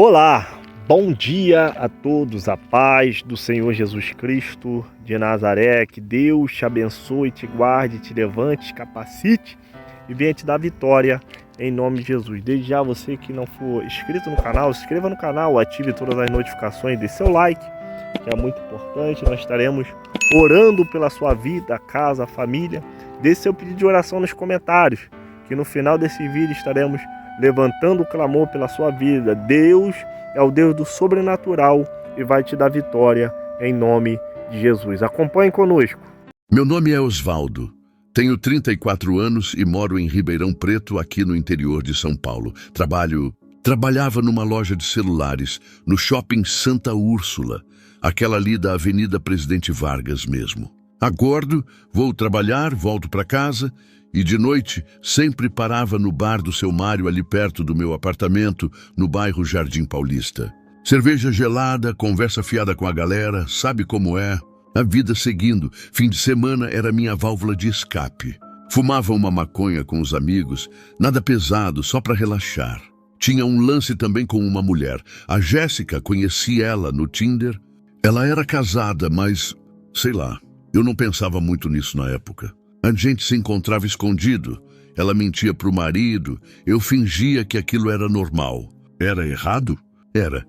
Olá, bom dia a todos, a paz do Senhor Jesus Cristo de Nazaré, que Deus te abençoe, te guarde, te levante, te capacite e venha te dar vitória em nome de Jesus. Desde já, você que não for inscrito no canal, se inscreva no canal, ative todas as notificações, dê seu like, que é muito importante. Nós estaremos orando pela sua vida, casa, família. Deixe seu pedido de oração nos comentários, que no final desse vídeo estaremos levantando o clamor pela sua vida. Deus é o Deus do sobrenatural e vai te dar vitória em nome de Jesus. Acompanhe conosco. Meu nome é Osvaldo, tenho 34 anos e moro em Ribeirão Preto, aqui no interior de São Paulo. Trabalhava numa loja de celulares, no shopping Santa Úrsula, aquela ali da Avenida Presidente Vargas mesmo. Acordo, vou trabalhar, volto para casa e de noite sempre parava no bar do seu Mário, ali perto do meu apartamento, no bairro Jardim Paulista. Cerveja gelada, conversa fiada com a galera, sabe como é? A vida seguindo, fim de semana era minha válvula de escape. Fumava uma maconha com os amigos, nada pesado, só para relaxar. Tinha um lance também com uma mulher. A Jéssica, conheci ela no Tinder. Ela era casada, mas, sei lá, eu não pensava muito nisso na época. A gente se encontrava escondido. Ela mentia pro marido. Eu fingia que aquilo era normal. Era errado? Era.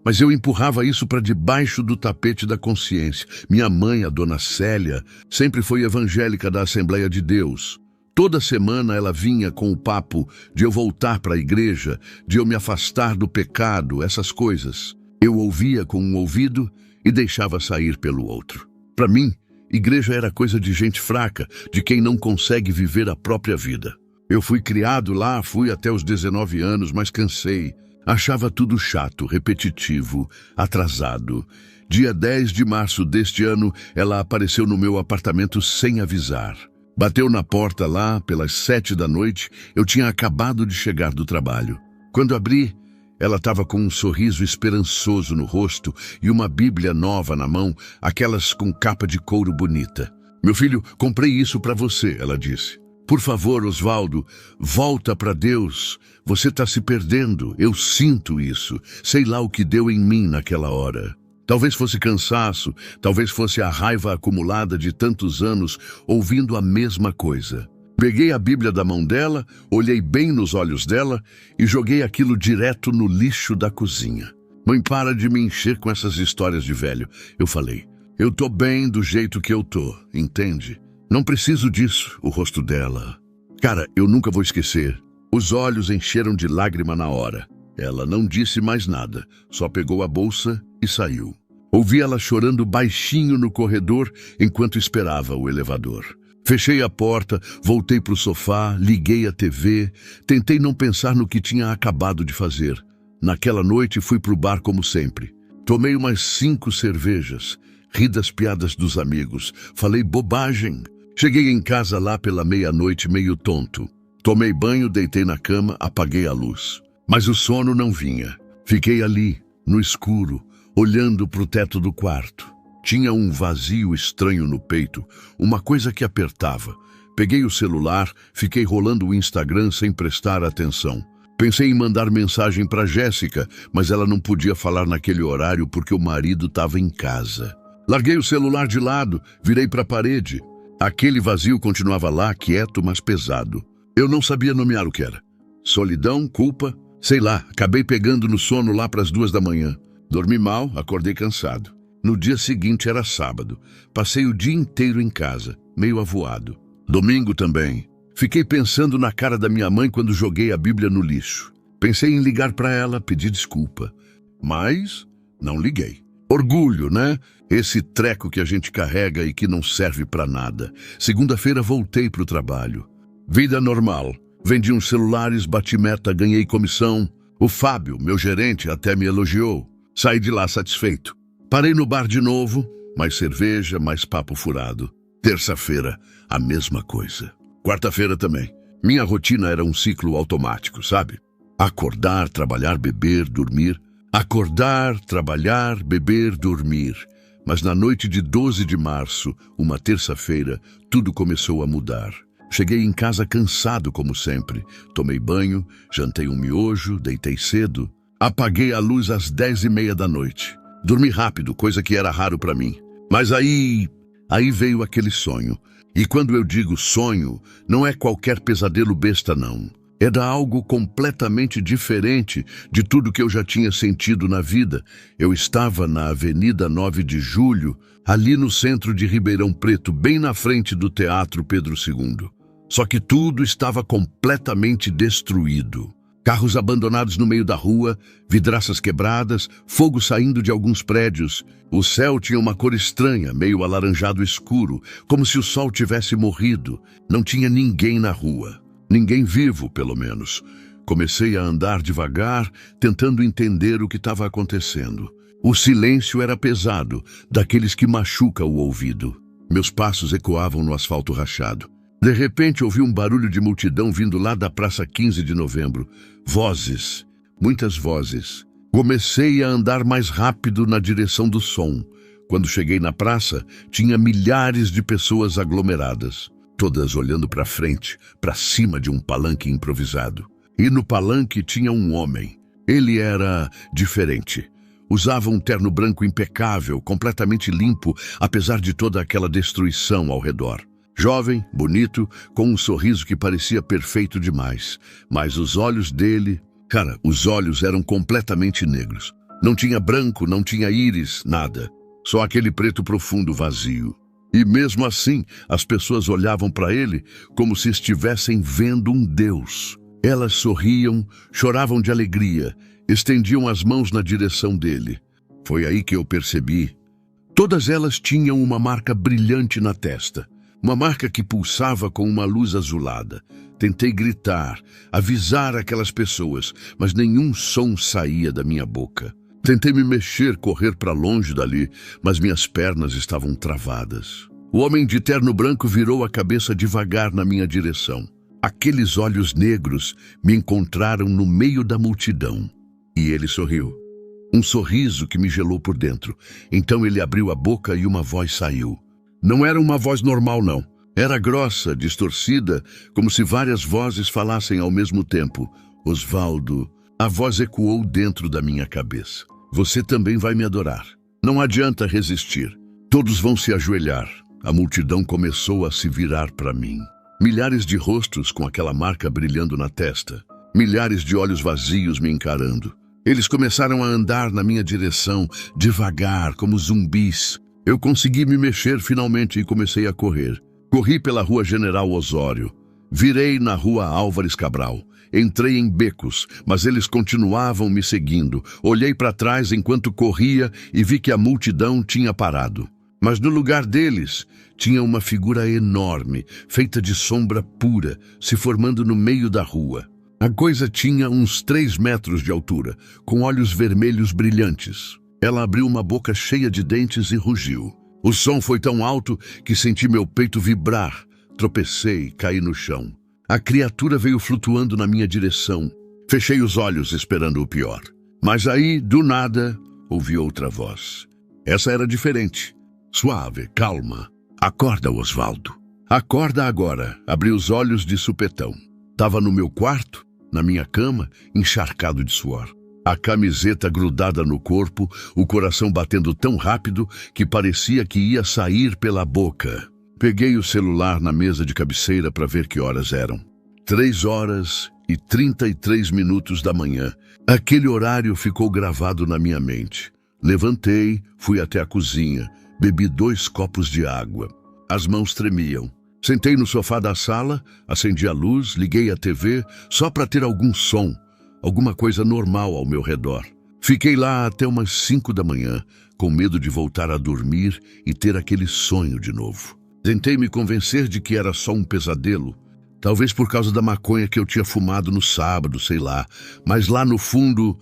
Mas eu empurrava isso para debaixo do tapete da consciência. Minha mãe, a dona Célia, sempre foi evangélica da Assembleia de Deus. Toda semana ela vinha com o papo de eu voltar para a igreja, de eu me afastar do pecado, essas coisas. Eu ouvia com um ouvido e deixava sair pelo outro. Para mim, igreja era coisa de gente fraca, de quem não consegue viver a própria vida. Eu fui criado lá, fui até os 19 anos, mas cansei. Achava tudo chato, repetitivo, atrasado. Dia 10 de março deste ano, ela apareceu no meu apartamento sem avisar. Bateu na porta lá, pelas 7 da noite, eu tinha acabado de chegar do trabalho. Quando abri, ela estava com um sorriso esperançoso no rosto e uma Bíblia nova na mão, aquelas com capa de couro bonita. "Meu filho, comprei isso para você", ela disse. "Por favor, Osvaldo, volta para Deus. Você está se perdendo, eu sinto isso. Sei lá o que deu em mim naquela hora. Talvez fosse cansaço, talvez fosse a raiva acumulada de tantos anos ouvindo a mesma coisa." Peguei a Bíblia da mão dela, olhei bem nos olhos dela e joguei aquilo direto no lixo da cozinha. "Mãe, para de me encher com essas histórias de velho", eu falei. "Eu tô bem do jeito que eu tô, entende? Não preciso disso." O rosto dela... Cara, eu nunca vou esquecer. Os olhos encheram de lágrima na hora. Ela não disse mais nada, só pegou a bolsa e saiu. Ouvi ela chorando baixinho no corredor enquanto esperava o elevador. Fechei a porta, voltei para o sofá, liguei a TV, tentei não pensar no que tinha acabado de fazer. Naquela noite fui para o bar como sempre. Tomei umas 5 cervejas, ri das piadas dos amigos, falei bobagem. Cheguei em casa lá pela meia-noite meio tonto. Tomei banho, deitei na cama, apaguei a luz. Mas o sono não vinha. Fiquei ali, no escuro, olhando para o teto do quarto. Tinha um vazio estranho no peito, uma coisa que apertava. Peguei o celular, fiquei rolando o Instagram sem prestar atenção. Pensei em mandar mensagem para Jéssica, mas ela não podia falar naquele horário porque o marido estava em casa. Larguei o celular de lado, virei para a parede. Aquele vazio continuava lá, quieto, mas pesado. Eu não sabia nomear o que era. Solidão, culpa, sei lá, acabei pegando no sono lá para as 2 da manhã. Dormi mal, acordei cansado. No dia seguinte era sábado. Passei o dia inteiro em casa, meio avoado. Domingo também. Fiquei pensando na cara da minha mãe quando joguei a Bíblia no lixo. Pensei em ligar para ela, pedir desculpa. Mas não liguei. Orgulho, né? Esse treco que a gente carrega e que não serve para nada. Segunda-feira voltei para o trabalho. Vida normal. Vendi uns celulares, bati meta, ganhei comissão. O Fábio, meu gerente, até me elogiou. Saí de lá satisfeito. Parei no bar de novo, mais cerveja, mais papo furado. Terça-feira, a mesma coisa. Quarta-feira também. Minha rotina era um ciclo automático, sabe? Acordar, trabalhar, beber, dormir. Acordar, trabalhar, beber, dormir. Mas na noite de 12 de março, uma terça-feira, tudo começou a mudar. Cheguei em casa cansado como sempre. Tomei banho, jantei um miojo, deitei cedo. Apaguei a luz às 10h30 da noite. Dormi rápido, coisa que era raro para mim. Mas aí veio aquele sonho. E quando eu digo sonho, não é qualquer pesadelo besta, não. Era algo completamente diferente de tudo que eu já tinha sentido na vida. Eu estava na Avenida 9 de Julho, ali no centro de Ribeirão Preto, bem na frente do Teatro Pedro II. Só que tudo estava completamente destruído. Carros abandonados no meio da rua, vidraças quebradas, fogo saindo de alguns prédios. O céu tinha uma cor estranha, meio alaranjado escuro, como se o sol tivesse morrido. Não tinha ninguém na rua. Ninguém vivo, pelo menos. Comecei a andar devagar, tentando entender o que estava acontecendo. O silêncio era pesado, daqueles que machuca o ouvido. Meus passos ecoavam no asfalto rachado. De repente ouvi um barulho de multidão vindo lá da Praça 15 de Novembro. Vozes, muitas vozes. Comecei a andar mais rápido na direção do som. Quando cheguei na praça, tinha milhares de pessoas aglomeradas, todas olhando para frente, para cima de um palanque improvisado. E no palanque tinha um homem. Ele era diferente. Usava um terno branco impecável, completamente limpo, apesar de toda aquela destruição ao redor. Jovem, bonito, com um sorriso que parecia perfeito demais. Mas os olhos dele... os olhos eram completamente negros. Não tinha branco, não tinha íris, nada. Só aquele preto profundo vazio. E mesmo assim, as pessoas olhavam para ele como se estivessem vendo um Deus. Elas sorriam, choravam de alegria, estendiam as mãos na direção dele. Foi aí que eu percebi. Todas elas tinham uma marca brilhante na testa. Uma marca que pulsava com uma luz azulada. Tentei gritar, avisar aquelas pessoas, mas nenhum som saía da minha boca. Tentei me mexer, correr para longe dali, mas minhas pernas estavam travadas. O homem de terno branco virou a cabeça devagar na minha direção. Aqueles olhos negros me encontraram no meio da multidão. E ele sorriu. Um sorriso que me gelou por dentro. Então ele abriu a boca e uma voz saiu. Não era uma voz normal, não. Era grossa, distorcida, como se várias vozes falassem ao mesmo tempo. Osvaldo, a voz ecoou dentro da minha cabeça. Você também vai me adorar. Não adianta resistir. Todos vão se ajoelhar. A multidão começou a se virar para mim. Milhares de rostos com aquela marca brilhando na testa. Milhares de olhos vazios me encarando. Eles começaram a andar na minha direção, devagar, como zumbis. Eu consegui me mexer finalmente e comecei a correr. Corri pela Rua General Osório. Virei na Rua Álvares Cabral. Entrei em becos, mas eles continuavam me seguindo. Olhei para trás enquanto corria e vi que a multidão tinha parado. Mas no lugar deles, tinha uma figura enorme, feita de sombra pura, se formando no meio da rua. A coisa tinha uns 3 metros de altura, com olhos vermelhos brilhantes. Ela abriu uma boca cheia de dentes e rugiu. O som foi tão alto que senti meu peito vibrar. Tropecei, caí no chão. A criatura veio flutuando na minha direção. Fechei os olhos esperando o pior. Mas aí, do nada, ouvi outra voz. Essa era diferente. Suave, calma. Acorda, Osvaldo. Acorda agora. Abri os olhos de supetão. Tava no meu quarto, na minha cama, encharcado de suor. A camiseta grudada no corpo, o coração batendo tão rápido que parecia que ia sair pela boca. Peguei o celular na mesa de cabeceira para ver que horas eram. 3h33 da manhã. Aquele horário ficou gravado na minha mente. Levantei, fui até a cozinha, bebi 2 copos de água. As mãos tremiam. Sentei no sofá da sala, acendi a luz, liguei a TV, só para ter algum som. Alguma coisa normal ao meu redor. Fiquei lá até umas 5 da manhã, com medo de voltar a dormir e ter aquele sonho de novo. Tentei me convencer de que era só um pesadelo, talvez por causa da maconha que eu tinha fumado no sábado, sei lá. Mas lá no fundo,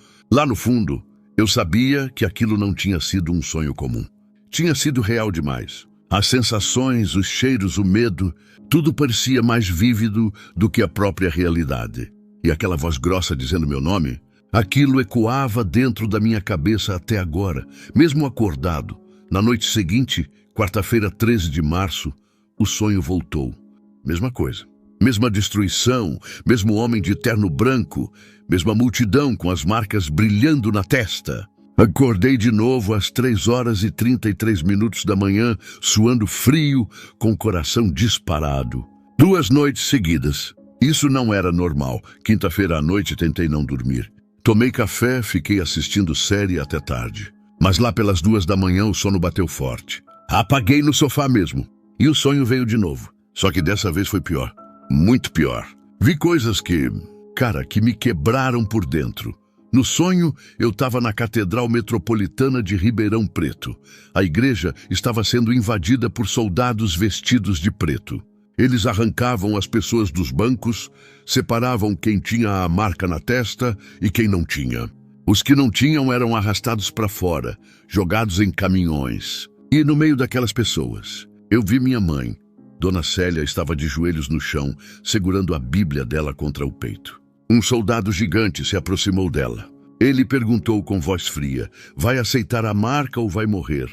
eu sabia que aquilo não tinha sido um sonho comum. Tinha sido real demais. As sensações, os cheiros, o medo, tudo parecia mais vívido do que a própria realidade. E aquela voz grossa dizendo meu nome, aquilo ecoava dentro da minha cabeça até agora, mesmo acordado. Na noite seguinte, quarta-feira, 13 de março, o sonho voltou. Mesma coisa. Mesma destruição, mesmo homem de terno branco, mesma multidão com as marcas brilhando na testa. Acordei de novo às 3h33 da manhã, suando frio, com o coração disparado. 2 noites seguidas. Isso não era normal. Quinta-feira à noite tentei não dormir. Tomei café, fiquei assistindo série até tarde. Mas lá pelas 2 da manhã o sono bateu forte. Apaguei no sofá mesmo. E o sonho veio de novo. Só que dessa vez foi pior. Muito pior. Vi coisas que me quebraram por dentro. No sonho, eu estava na Catedral Metropolitana de Ribeirão Preto. A igreja estava sendo invadida por soldados vestidos de preto. Eles arrancavam as pessoas dos bancos, separavam quem tinha a marca na testa e quem não tinha. Os que não tinham eram arrastados para fora, jogados em caminhões. E no meio daquelas pessoas, eu vi minha mãe. Dona Célia estava de joelhos no chão, segurando a Bíblia dela contra o peito. Um soldado gigante se aproximou dela. Ele perguntou com voz fria: vai aceitar a marca ou vai morrer?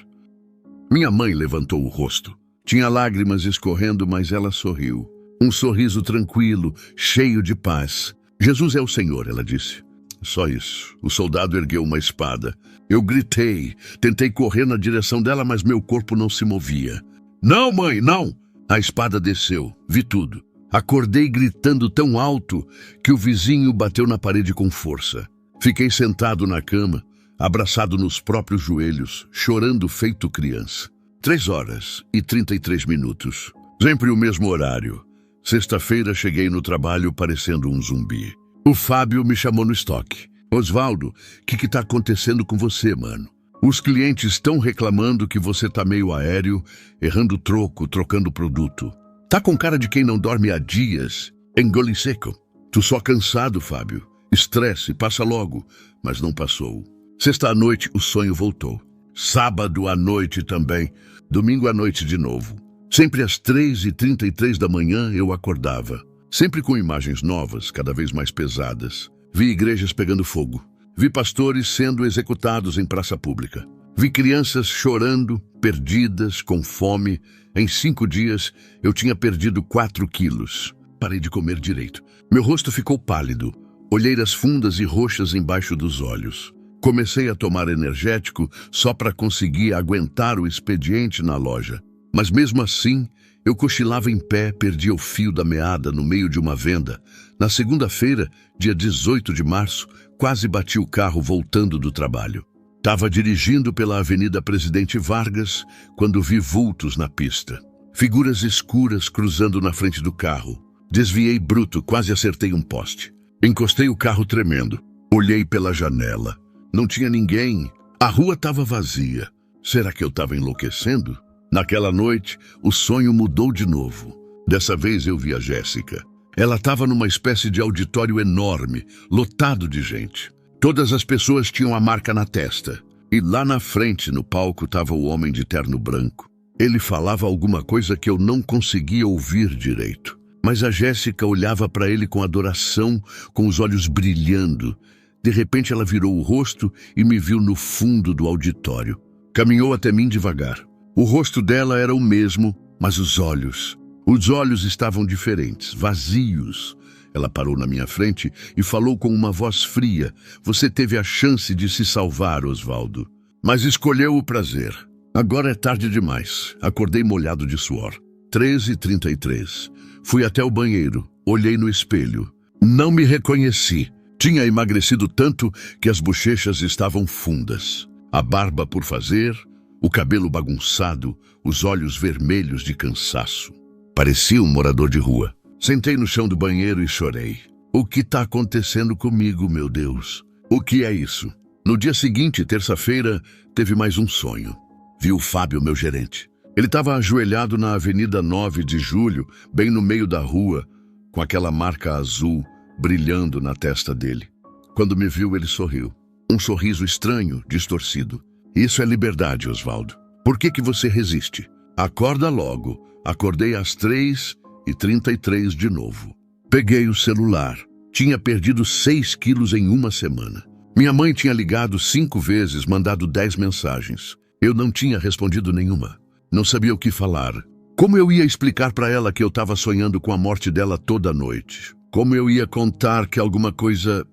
Minha mãe levantou o rosto. Tinha lágrimas escorrendo, mas ela sorriu. Um sorriso tranquilo, cheio de paz. Jesus é o Senhor, ela disse. Só isso. O soldado ergueu uma espada. Eu gritei. Tentei correr na direção dela, mas meu corpo não se movia. Não, mãe, não! A espada desceu. Vi tudo. Acordei gritando tão alto que o vizinho bateu na parede com força. Fiquei sentado na cama, abraçado nos próprios joelhos, chorando feito criança. 3h33. Sempre o mesmo horário. Sexta-feira cheguei no trabalho parecendo um zumbi. O Fábio me chamou no estoque. Osvaldo, o que tá acontecendo com você, mano? Os clientes estão reclamando que você tá meio aéreo, errando troco, trocando produto. Tá com cara de quem não dorme há dias. Engole seco. Tu só cansado, Fábio. Estresse, passa logo. Mas não passou. Sexta à noite, o sonho voltou. Sábado à noite também. Domingo à noite de novo. Sempre às 3h33 da manhã eu acordava. Sempre com imagens novas, cada vez mais pesadas. Vi igrejas pegando fogo. Vi pastores sendo executados em praça pública. Vi crianças chorando, perdidas, com fome. Em 5 dias, eu tinha perdido 4 quilos. Parei de comer direito. Meu rosto ficou pálido, olheiras fundas e roxas embaixo dos olhos. Comecei a tomar energético só para conseguir aguentar o expediente na loja. Mas mesmo assim, eu cochilava em pé, perdia o fio da meada no meio de uma venda. Na segunda-feira, dia 18 de março, quase bati o carro voltando do trabalho. Estava dirigindo pela Avenida Presidente Vargas quando vi vultos na pista. Figuras escuras cruzando na frente do carro. Desviei bruto, quase acertei um poste. Encostei o carro tremendo. Olhei pela janela. Não tinha ninguém. A rua estava vazia. Será que eu estava enlouquecendo? Naquela noite, o sonho mudou de novo. Dessa vez eu vi a Jéssica. Ela estava numa espécie de auditório enorme, lotado de gente. Todas as pessoas tinham a marca na testa. E lá na frente, no palco, estava o homem de terno branco. Ele falava alguma coisa que eu não conseguia ouvir direito. Mas a Jéssica olhava para ele com adoração, com os olhos brilhando. De repente ela virou o rosto e me viu no fundo do auditório. Caminhou até mim devagar. O rosto dela era o mesmo, mas os olhos estavam diferentes, vazios. Ela parou na minha frente e falou com uma voz fria. Você teve a chance de se salvar, Osvaldo, mas escolheu o prazer. Agora é tarde demais. Acordei molhado de suor. 3h33. Fui até o banheiro. Olhei no espelho. Não me reconheci. Tinha emagrecido tanto que as bochechas estavam fundas. A barba por fazer, o cabelo bagunçado, os olhos vermelhos de cansaço. Parecia um morador de rua. Sentei no chão do banheiro e chorei. O que está acontecendo comigo, meu Deus? O que é isso? No dia seguinte, terça-feira, teve mais um sonho. Vi o Fábio, meu gerente. Ele estava ajoelhado na Avenida 9 de Julho, bem no meio da rua, com aquela marca azul brilhando na testa dele. Quando me viu, ele sorriu. Um sorriso estranho, distorcido. Isso é liberdade, Osvaldo. Por que você resiste? Acorda logo. Acordei às 3h33 de novo. Peguei o celular. Tinha perdido 6 quilos em uma semana. Minha mãe tinha ligado 5 vezes, mandado 10 mensagens. Eu não tinha respondido nenhuma. Não sabia o que falar. Como eu ia explicar para ela que eu estava sonhando com a morte dela toda noite? Como eu ia contar que alguma coisa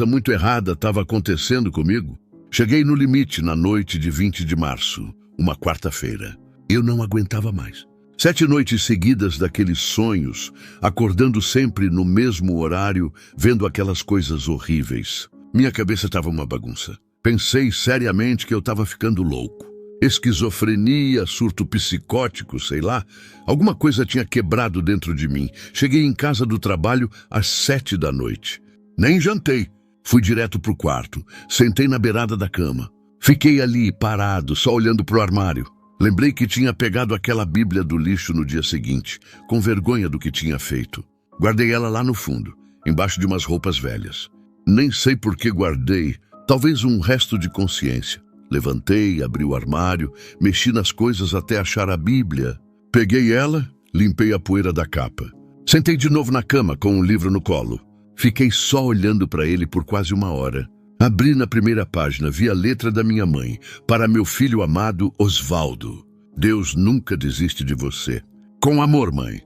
muito errada estava acontecendo comigo? Cheguei no limite na noite de 20 de março, uma quarta-feira. Eu não aguentava mais. 7 noites seguidas daqueles sonhos, acordando sempre no mesmo horário, vendo aquelas coisas horríveis. Minha cabeça estava uma bagunça. Pensei seriamente que eu estava ficando louco. Esquizofrenia, surto psicótico, sei lá. Alguma coisa tinha quebrado dentro de mim. Cheguei em casa do trabalho às 7 da noite. Nem jantei. Fui direto pro quarto. Sentei na beirada da cama. Fiquei ali, parado, só olhando pro armário. Lembrei que tinha pegado aquela Bíblia do lixo no dia seguinte, com vergonha do que tinha feito. Guardei ela lá no fundo, embaixo de umas roupas velhas. Nem sei por que guardei, talvez um resto de consciência. Levantei, abri o armário, mexi nas coisas até achar a Bíblia. Peguei ela, limpei a poeira da capa. Sentei de novo na cama com um livro no colo. Fiquei só olhando para ele por quase 1 hora. Abri na primeira página, vi a letra da minha mãe. Para meu filho amado Osvaldo. Deus nunca desiste de você. Com amor, mãe.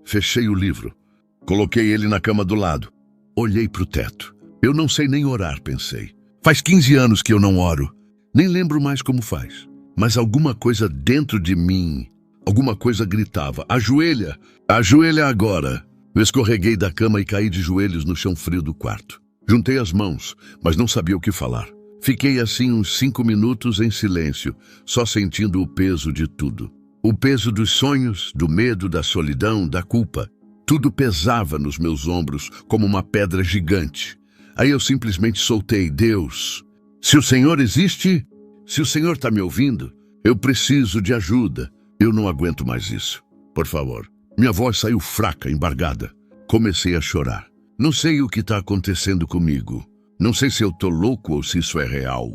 Fechei o livro. Coloquei ele na cama do lado. Olhei para o teto. Eu não sei nem orar, pensei. Faz 15 anos que eu não oro. Nem lembro mais como faz. Mas alguma coisa dentro de mim, alguma coisa gritava: ajoelha! Ajoelha agora! Eu escorreguei da cama e caí de joelhos no chão frio do quarto. Juntei as mãos, mas não sabia o que falar. Fiquei assim uns 5 minutos em silêncio, só sentindo o peso de tudo. O peso dos sonhos, do medo, da solidão, da culpa. Tudo pesava nos meus ombros como uma pedra gigante. Aí eu simplesmente soltei: Deus, se o Senhor existe, se o Senhor está me ouvindo, eu preciso de ajuda. Eu não aguento mais isso. Por favor. Minha voz saiu fraca, embargada. Comecei a chorar. Não sei o que está acontecendo comigo. Não sei se eu tô louco ou se isso é real.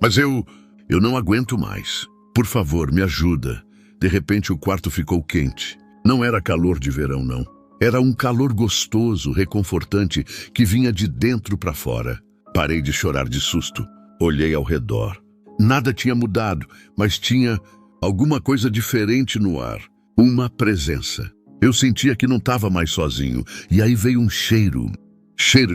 Mas eu não aguento mais. Por favor, me ajuda. De repente o quarto ficou quente. Não era calor de verão, não. Era um calor gostoso, reconfortante, que vinha de dentro para fora. Parei de chorar de susto. Olhei ao redor. Nada tinha mudado, mas tinha alguma coisa diferente no ar. Uma presença. Eu sentia que não estava mais sozinho. E aí veio um cheiro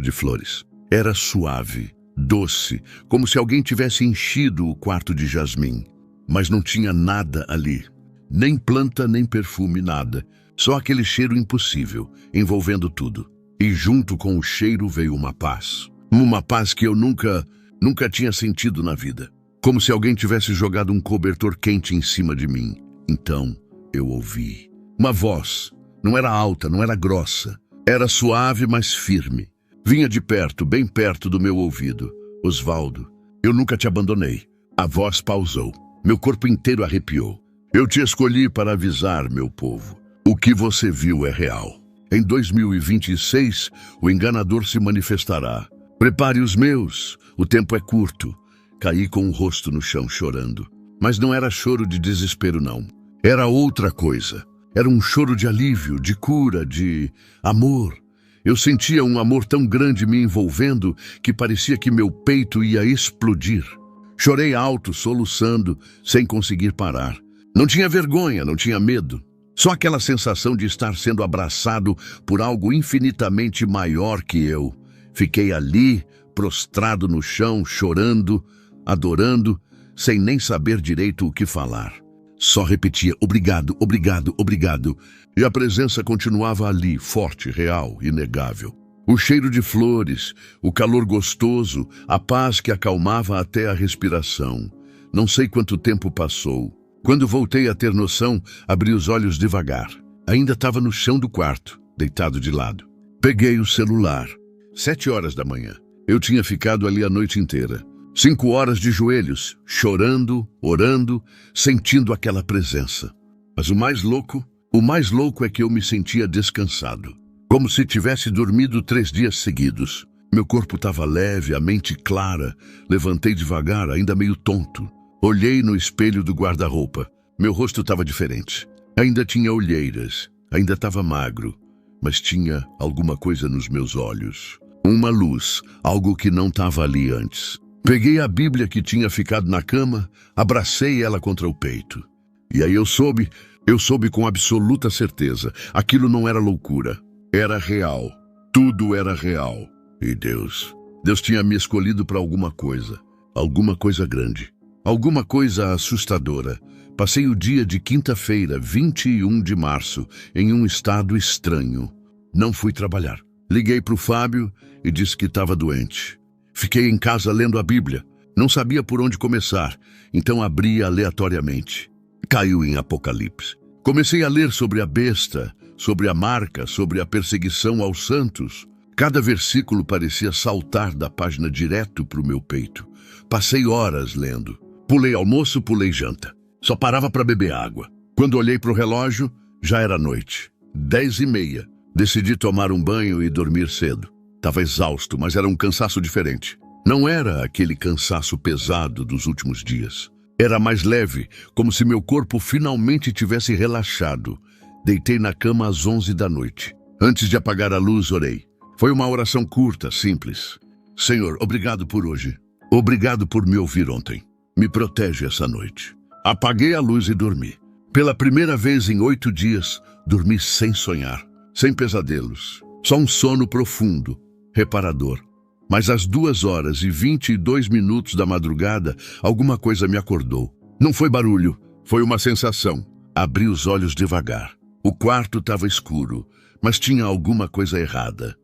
de flores. Era suave, doce, como se alguém tivesse enchido o quarto de jasmim. Mas não tinha nada ali. Nem planta, nem perfume, nada. Só aquele cheiro impossível, envolvendo tudo. E junto com o cheiro veio uma paz. Uma paz que eu nunca tinha sentido na vida. Como se alguém tivesse jogado um cobertor quente em cima de mim. Então eu ouvi. Uma voz. Não era alta, não era grossa. Era suave, mas firme. Vinha de perto, bem perto do meu ouvido. Osvaldo, eu nunca te abandonei. A voz pausou. Meu corpo inteiro arrepiou. Eu te escolhi para avisar, meu povo. O que você viu é real. Em 2026, o enganador se manifestará. Prepare os meus, o tempo é curto. Caí com o rosto no chão chorando. Mas não era choro de desespero, não. Era outra coisa. Era um choro de alívio, de cura, de amor. Eu sentia um amor tão grande me envolvendo que parecia que meu peito ia explodir. Chorei alto, soluçando, sem conseguir parar. Não tinha vergonha, não tinha medo. Só aquela sensação de estar sendo abraçado por algo infinitamente maior que eu. Fiquei ali, prostrado no chão, chorando, adorando, sem nem saber direito o que falar. Só repetia: obrigado, obrigado, obrigado. E a presença continuava ali, forte, real, inegável. O cheiro de flores, o calor gostoso, a paz que acalmava até a respiração. Não sei quanto tempo passou. Quando voltei a ter noção, abri os olhos devagar. Ainda estava no chão do quarto, deitado de lado. Peguei o celular. 7 horas da manhã. Eu tinha ficado ali a noite inteira. 5 horas de joelhos, chorando, orando, sentindo aquela presença. Mas o mais louco é que eu me sentia descansado. Como se tivesse dormido 3 dias seguidos. Meu corpo estava leve, a mente clara. Levantei devagar, ainda meio tonto. Olhei no espelho do guarda-roupa. Meu rosto estava diferente. Ainda tinha olheiras, ainda estava magro, mas tinha alguma coisa nos meus olhos. Uma luz, algo que não estava ali antes. Peguei a Bíblia que tinha ficado na cama, abracei ela contra o peito. E aí eu soube Eu soube com absoluta certeza. Aquilo não era loucura. Era real. Tudo era real. E Deus tinha me escolhido para alguma coisa. Alguma coisa grande. Alguma coisa assustadora. Passei o dia de quinta-feira, 21 de março, em um estado estranho. Não fui trabalhar. Liguei para o Fábio e disse que estava doente. Fiquei em casa lendo a Bíblia. Não sabia por onde começar, então abri aleatoriamente. Caiu em Apocalipse. Comecei a ler sobre a besta, sobre a marca, sobre a perseguição aos santos. Cada versículo parecia saltar da página direto para o meu peito. Passei horas lendo. Pulei almoço, pulei janta. Só parava para beber água. Quando olhei para o relógio, já era noite. 10h30. Decidi tomar um banho e dormir cedo. Estava exausto, mas era um cansaço diferente. Não era aquele cansaço pesado dos últimos dias. Era mais leve, como se meu corpo finalmente tivesse relaxado. Deitei na cama às 11 da noite. Antes de apagar a luz, orei. Foi uma oração curta, simples. Senhor, obrigado por hoje. Obrigado por me ouvir ontem. Me protege essa noite. Apaguei a luz e dormi. Pela primeira vez em 8 dias, dormi sem sonhar, sem pesadelos. Só um sono profundo, reparador. Mas às 2h22 da madrugada, alguma coisa me acordou. Não foi barulho, foi uma sensação. Abri os olhos devagar. O quarto estava escuro, mas tinha alguma coisa errada.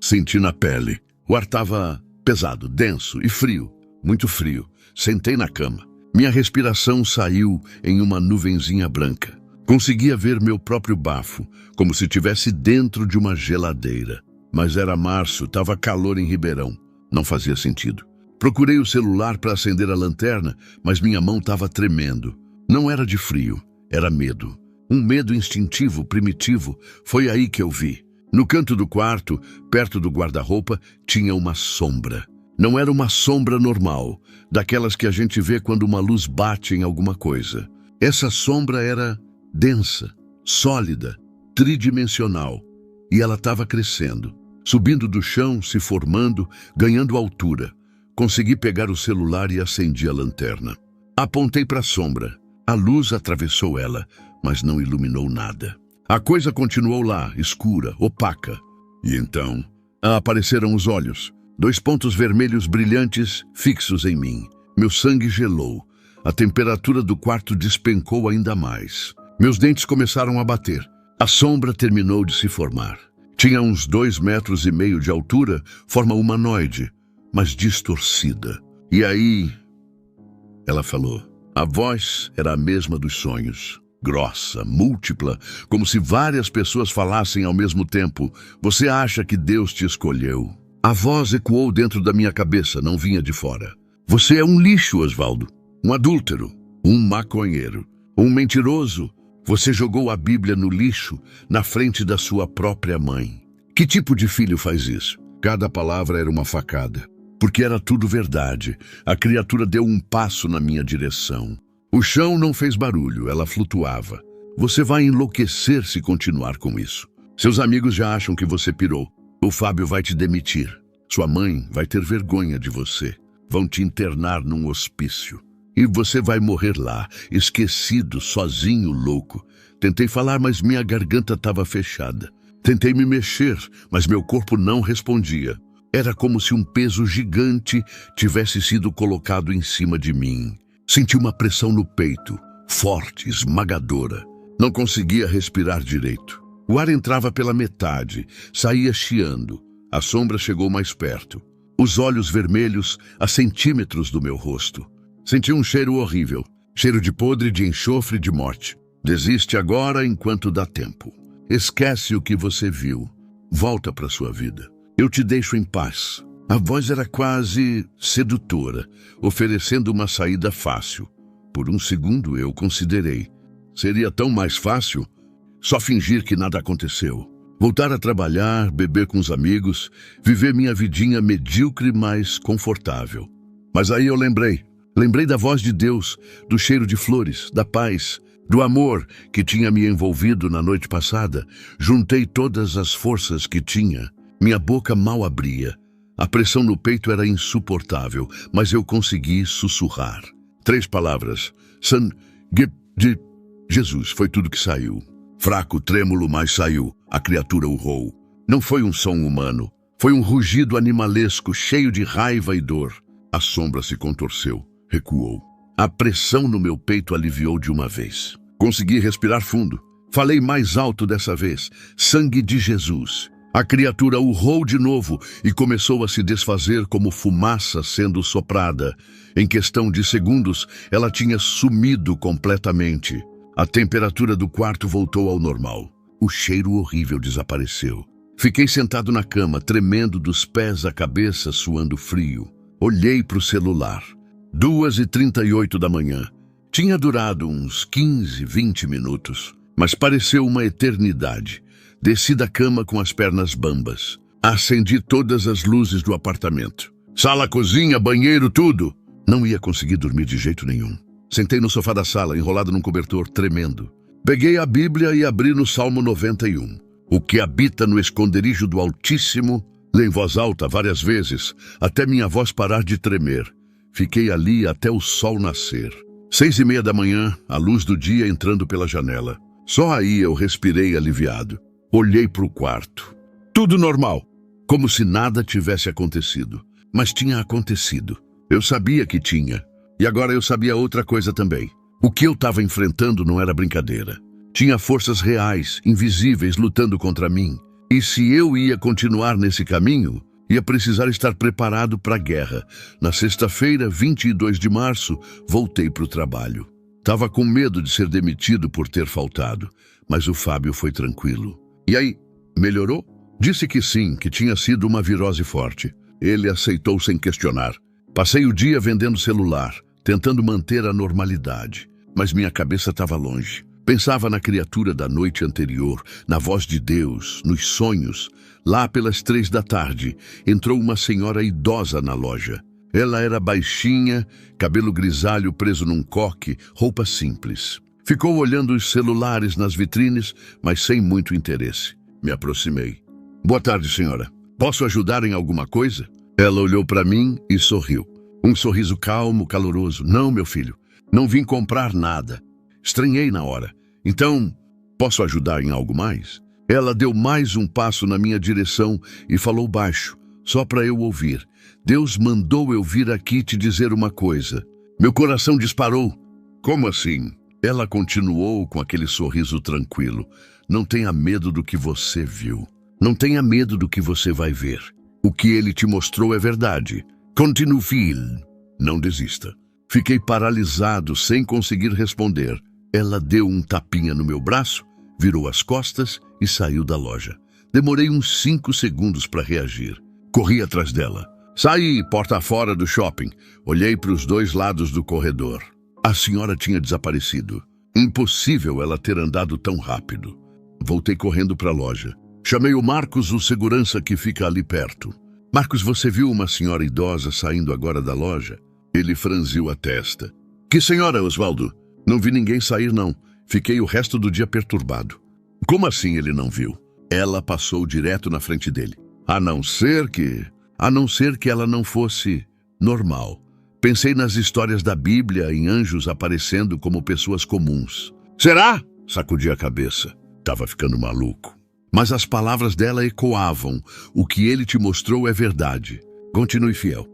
Senti na pele. O ar estava pesado, denso e frio, muito frio. Sentei na cama. Minha respiração saiu em uma nuvenzinha branca. Conseguia ver meu próprio bafo, como se estivesse dentro de uma geladeira. Mas era março, estava calor em Ribeirão. Não fazia sentido. Procurei o celular para acender a lanterna, mas minha mão estava tremendo. Não era de frio, era medo. Um medo instintivo, primitivo. Foi aí que eu vi. No canto do quarto, perto do guarda-roupa, tinha uma sombra. Não era uma sombra normal, daquelas que a gente vê quando uma luz bate em alguma coisa. Essa sombra era densa, sólida, tridimensional. E ela estava crescendo, subindo do chão, se formando, ganhando altura. Consegui pegar o celular e acendi a lanterna. Apontei para a sombra. A luz atravessou ela, mas não iluminou nada. A coisa continuou lá, escura, opaca. E então, apareceram os olhos. 2 pontos vermelhos brilhantes fixos em mim. Meu sangue gelou. A temperatura do quarto despencou ainda mais. Meus dentes começaram a bater. A sombra terminou de se formar. Tinha uns 2,5 metros de altura, forma humanoide, mas distorcida. E aí, ela falou. A voz era a mesma dos sonhos. Grossa, múltipla, como se várias pessoas falassem ao mesmo tempo. Você acha que Deus te escolheu? A voz ecoou dentro da minha cabeça, não vinha de fora. Você é um lixo, Osvaldo. Um adúltero, um maconheiro, um mentiroso. Você jogou a Bíblia no lixo, na frente da sua própria mãe. Que tipo de filho faz isso? Cada palavra era uma facada. Porque era tudo verdade. A criatura deu um passo na minha direção. O chão não fez barulho, ela flutuava. Você vai enlouquecer se continuar com isso. Seus amigos já acham que você pirou. O Fábio vai te demitir. Sua mãe vai ter vergonha de você. Vão te internar num hospício. E você vai morrer lá, esquecido, sozinho, louco. Tentei falar, mas minha garganta estava fechada. Tentei me mexer, mas meu corpo não respondia. Era como se um peso gigante tivesse sido colocado em cima de mim. Senti uma pressão no peito, forte, esmagadora. Não conseguia respirar direito. O ar entrava pela metade, saía chiando. A sombra chegou mais perto. Os olhos vermelhos a centímetros do meu rosto. Senti um cheiro horrível. Cheiro de podre, de enxofre, de morte. Desiste agora enquanto dá tempo. Esquece o que você viu. Volta para sua vida. Eu te deixo em paz. A voz era quase sedutora, oferecendo uma saída fácil. Por um segundo eu considerei. Seria tão mais fácil só fingir que nada aconteceu. Voltar a trabalhar, beber com os amigos, viver minha vidinha medíocre, mas confortável. Mas aí eu lembrei da voz de Deus, do cheiro de flores, da paz, do amor que tinha me envolvido na noite passada. Juntei todas as forças que tinha. Minha boca mal abria. A pressão no peito era insuportável, mas eu consegui sussurrar. 3 palavras. Jesus, foi tudo que saiu. Fraco, trêmulo, mas saiu. A criatura urrou. Não foi um som humano. Foi um rugido animalesco, cheio de raiva e dor. A sombra se contorceu, recuou. A pressão no meu peito aliviou de uma vez. Consegui respirar fundo. Falei mais alto dessa vez. Sangue de Jesus. A criatura urrou de novo e começou a se desfazer como fumaça sendo soprada. Em questão de segundos, ela tinha sumido completamente. A temperatura do quarto voltou ao normal. O cheiro horrível desapareceu. Fiquei sentado na cama, tremendo dos pés à cabeça, suando frio. Olhei para o celular. 2h38 da manhã. Tinha durado uns 15, 20 minutos, mas pareceu uma eternidade. Desci da cama com as pernas bambas. Acendi todas as luzes do apartamento. Sala, cozinha, banheiro, tudo. Não ia conseguir dormir de jeito nenhum. Sentei no sofá da sala, enrolado num cobertor, tremendo. Peguei a Bíblia e abri no Salmo 91. O que habita no esconderijo do Altíssimo, lê em voz alta várias vezes, até minha voz parar de tremer. Fiquei ali até o sol nascer. 6h30 da manhã, a luz do dia entrando pela janela. Só aí eu respirei aliviado. Olhei para o quarto. Tudo normal, como se nada tivesse acontecido. Mas tinha acontecido. Eu sabia que tinha. E agora eu sabia outra coisa também. O que eu estava enfrentando não era brincadeira. Tinha forças reais, invisíveis, lutando contra mim. E se eu ia continuar nesse caminho, ia precisar estar preparado para a guerra. Na sexta-feira, 22 de março, voltei para o trabalho. Estava com medo de ser demitido por ter faltado, mas o Fábio foi tranquilo. E aí, melhorou? Disse que sim, que tinha sido uma virose forte. Ele aceitou sem questionar. Passei o dia vendendo celular, tentando manter a normalidade. Mas minha cabeça estava longe. Pensava na criatura da noite anterior, na voz de Deus, nos sonhos. Lá pelas 3 da tarde, entrou uma senhora idosa na loja. Ela era baixinha, cabelo grisalho preso num coque, roupa simples. Ficou olhando os celulares nas vitrines, mas sem muito interesse. Me aproximei. Boa tarde, senhora. Posso ajudar em alguma coisa? Ela olhou para mim e sorriu. Um sorriso calmo, caloroso. Não, meu filho. Não vim comprar nada. Estranhei na hora. Então, posso ajudar em algo mais? Ela deu mais um passo na minha direção e falou baixo, só para eu ouvir. Deus mandou eu vir aqui te dizer uma coisa. Meu coração disparou. Como assim? Ela continuou com aquele sorriso tranquilo. Não tenha medo do que você viu. Não tenha medo do que você vai ver. O que ele te mostrou é verdade. Continue firme. Não desista. Fiquei paralisado, sem conseguir responder. Ela deu um tapinha no meu braço, virou as costas e saiu da loja. Demorei uns 5 segundos para reagir. Corri atrás dela. Saí, porta fora do shopping. Olhei para os 2 lados do corredor. A senhora tinha desaparecido. Impossível ela ter andado tão rápido. Voltei correndo para a loja. Chamei o Marcos, o segurança que fica ali perto. Marcos, você viu uma senhora idosa saindo agora da loja? Ele franziu a testa. Que senhora, Osvaldo? Não vi ninguém sair, não. Fiquei o resto do dia perturbado. Como assim ele não viu? Ela passou direto na frente dele. A não ser que ela não fosse normal. Pensei nas histórias da Bíblia em anjos aparecendo como pessoas comuns. Será? Sacudi a cabeça. Tava ficando maluco. Mas as palavras dela ecoavam. O que ele te mostrou é verdade. Continue fiel.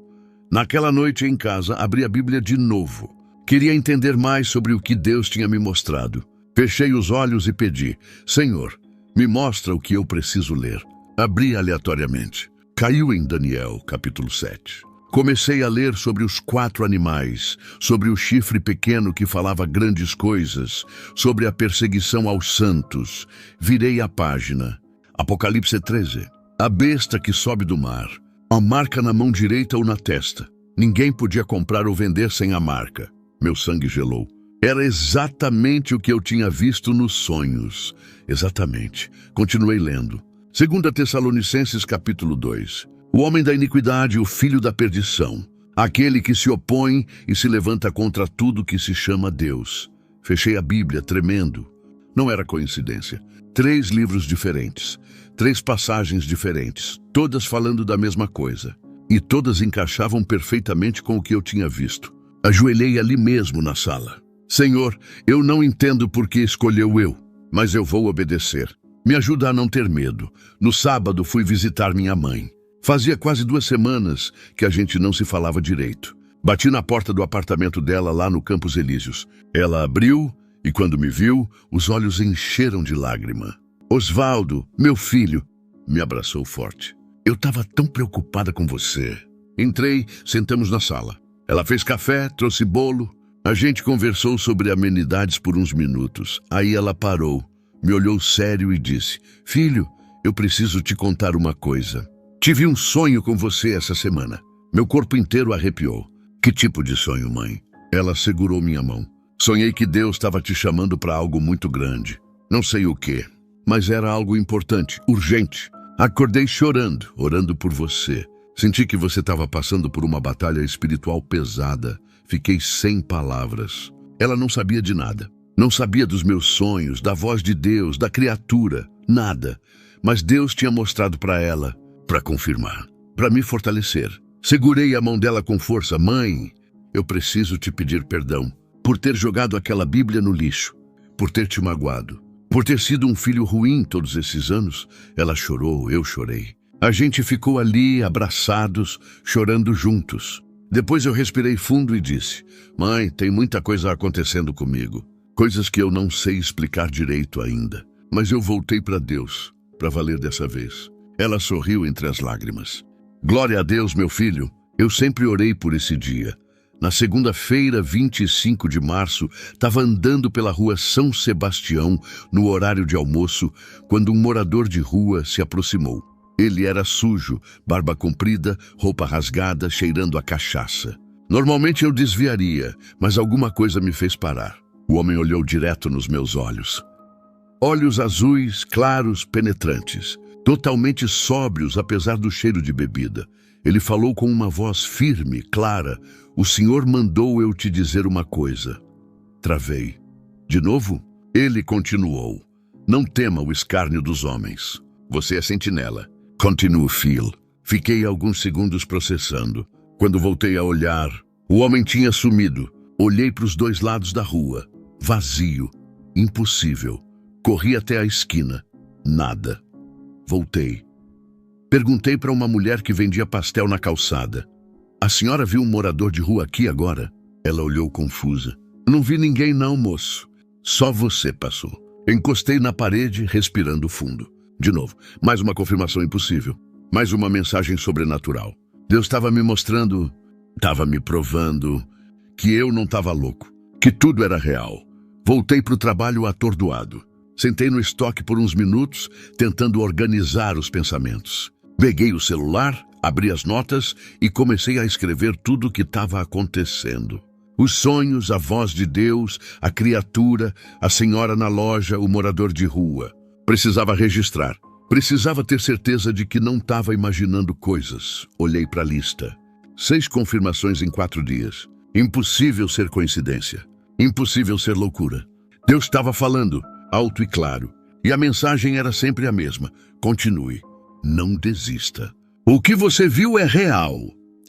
Naquela noite em casa, abri a Bíblia de novo. Queria entender mais sobre o que Deus tinha me mostrado. Fechei os olhos e pedi, Senhor, me mostra o que eu preciso ler. Abri aleatoriamente. Caiu em Daniel, capítulo 7. Comecei a ler sobre os 4 animais, sobre o chifre pequeno que falava grandes coisas, sobre a perseguição aos santos. Virei a página. Apocalipse 13. A besta que sobe do mar. A marca na mão direita ou na testa. Ninguém podia comprar ou vender sem a marca. Meu sangue gelou. Era exatamente o que eu tinha visto nos sonhos. Exatamente. Continuei lendo. 2 Tessalonicenses, capítulo 2. O homem da iniquidade, o filho da perdição. Aquele que se opõe e se levanta contra tudo que se chama Deus. Fechei a Bíblia, tremendo. Não era coincidência. 3 livros diferentes. 3 passagens diferentes. Todas falando da mesma coisa. E todas encaixavam perfeitamente com o que eu tinha visto. Ajoelhei ali mesmo na sala. Senhor, eu não entendo por que escolheu eu, mas eu vou obedecer. Me ajuda a não ter medo. No sábado fui visitar minha mãe. Fazia quase 2 semanas que a gente não se falava direito. Bati na porta do apartamento dela lá no Campos Elíseos. Ela abriu e quando me viu, os olhos encheram de lágrima. Osvaldo, meu filho, me abraçou forte. Eu estava tão preocupada com você. Entrei, sentamos na sala. Ela fez café, trouxe bolo. A gente conversou sobre amenidades por uns minutos. Aí ela parou, me olhou sério e disse: Filho, eu preciso te contar uma coisa. Tive um sonho com você essa semana. Meu corpo inteiro arrepiou. Que tipo de sonho, mãe? Ela segurou minha mão. Sonhei que Deus estava te chamando para algo muito grande. Não sei o quê, mas era algo importante, urgente. Acordei chorando, orando por você. Senti que você estava passando por uma batalha espiritual pesada. Fiquei sem palavras. Ela não sabia de nada. Não sabia dos meus sonhos, da voz de Deus, da criatura, nada. Mas Deus tinha mostrado para ela, para confirmar, para me fortalecer. Segurei a mão dela com força. Mãe, eu preciso te pedir perdão por ter jogado aquela Bíblia no lixo, por ter te magoado, por ter sido um filho ruim todos esses anos. Ela chorou, eu chorei. A gente ficou ali, abraçados, chorando juntos. Depois eu respirei fundo e disse: Mãe, tem muita coisa acontecendo comigo. Coisas que eu não sei explicar direito ainda. Mas eu voltei para Deus, para valer dessa vez. Ela sorriu entre as lágrimas. Glória a Deus, meu filho. Eu sempre orei por esse dia. Na segunda-feira, 25 de março, estava andando pela rua São Sebastião, no horário de almoço, quando um morador de rua se aproximou. Ele era sujo, barba comprida, roupa rasgada, cheirando a cachaça. Normalmente eu desviaria, mas alguma coisa me fez parar. O homem olhou direto nos meus olhos. Olhos azuis, claros, penetrantes, totalmente sóbrios apesar do cheiro de bebida. Ele falou com uma voz firme, clara: O Senhor mandou eu te dizer uma coisa. Travei. De novo, ele continuou: Não tema o escárnio dos homens. Você é sentinela. Continue, Phil. Fiquei alguns segundos processando. Quando voltei a olhar, o homem tinha sumido. Olhei para os 2 lados da rua. Vazio. Impossível. Corri até a esquina. Nada. Voltei. Perguntei para uma mulher que vendia pastel na calçada: A senhora viu um morador de rua aqui agora? Ela olhou confusa. Não vi ninguém não, moço. Só você passou. Encostei na parede, respirando fundo. De novo, mais uma confirmação impossível. Mais uma mensagem sobrenatural. Deus estava me mostrando, estava me provando que eu não estava louco, que tudo era real. Voltei para o trabalho atordoado. Sentei no estoque por uns minutos, tentando organizar os pensamentos. Peguei o celular, abri as notas e comecei a escrever tudo o que estava acontecendo. Os sonhos, a voz de Deus, a criatura, a senhora na loja, o morador de rua. Precisava registrar. Precisava ter certeza de que não estava imaginando coisas. Olhei para a lista. 6 confirmações em 4 dias. Impossível ser coincidência. Impossível ser loucura. Deus estava falando, alto e claro. E a mensagem era sempre a mesma. Continue. Não desista. O que você viu é real.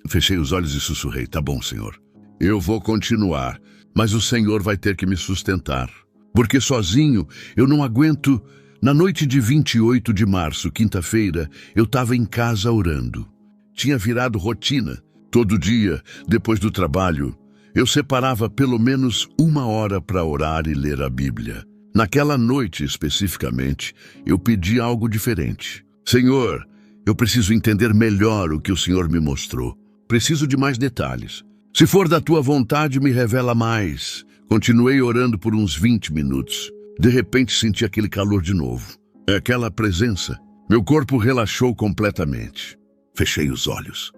Fechei os olhos e sussurrei: Tá bom, Senhor. Eu vou continuar, mas o Senhor vai ter que me sustentar. Porque sozinho eu não aguento. Na noite de 28 de março, quinta-feira, eu estava em casa orando. Tinha virado rotina. Todo dia, depois do trabalho, eu separava pelo menos 1 hora para orar e ler a Bíblia. Naquela noite, especificamente, eu pedi algo diferente. Senhor, eu preciso entender melhor o que o Senhor me mostrou. Preciso de mais detalhes. Se for da tua vontade, me revela mais. Continuei orando por uns 20 minutos. De repente senti aquele calor de novo. Aquela presença. Meu corpo relaxou completamente. Fechei os olhos.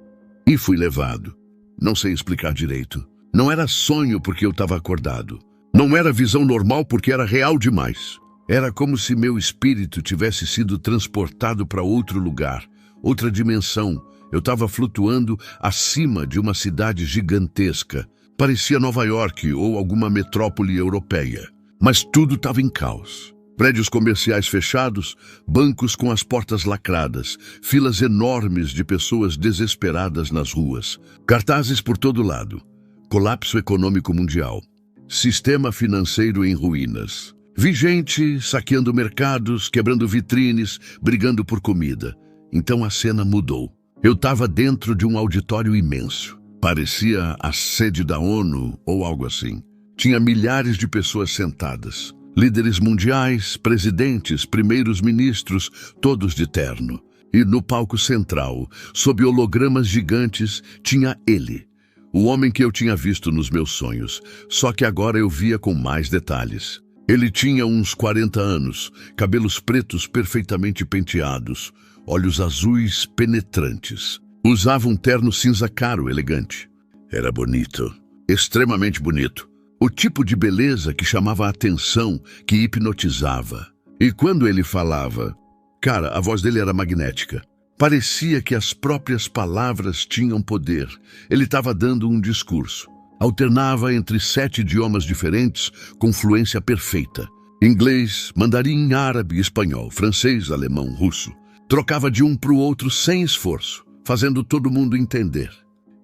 E fui levado. Não sei explicar direito. Não era sonho porque eu estava acordado. Não era visão normal porque era real demais. Era como se meu espírito tivesse sido transportado para outro lugar, outra dimensão. Eu estava flutuando acima de uma cidade gigantesca. Parecia Nova York ou alguma metrópole europeia. Mas tudo estava em caos. Prédios comerciais fechados, bancos com as portas lacradas, filas enormes de pessoas desesperadas nas ruas, cartazes por todo lado, colapso econômico mundial. Sistema financeiro em ruínas. Vi gente saqueando mercados, quebrando vitrines, brigando por comida. Então a cena mudou. Eu estava dentro de um auditório imenso. Parecia a sede da ONU ou algo assim. Tinha milhares de pessoas sentadas. Líderes mundiais, presidentes, primeiros ministros, todos de terno. E no palco central, sob hologramas gigantes, tinha ele. O homem que eu tinha visto nos meus sonhos, só que agora eu via com mais detalhes. Ele tinha uns 40 anos, cabelos pretos perfeitamente penteados, olhos azuis penetrantes. Usava um terno cinza claro, elegante. Era bonito, extremamente bonito. O tipo de beleza que chamava a atenção, que hipnotizava. E quando ele falava, cara, a voz dele era magnética. Parecia que as próprias palavras tinham poder. Ele estava dando um discurso. Alternava entre 7 idiomas diferentes com fluência perfeita. Inglês, mandarim, árabe, espanhol, francês, alemão, russo. Trocava de um para o outro sem esforço, fazendo todo mundo entender.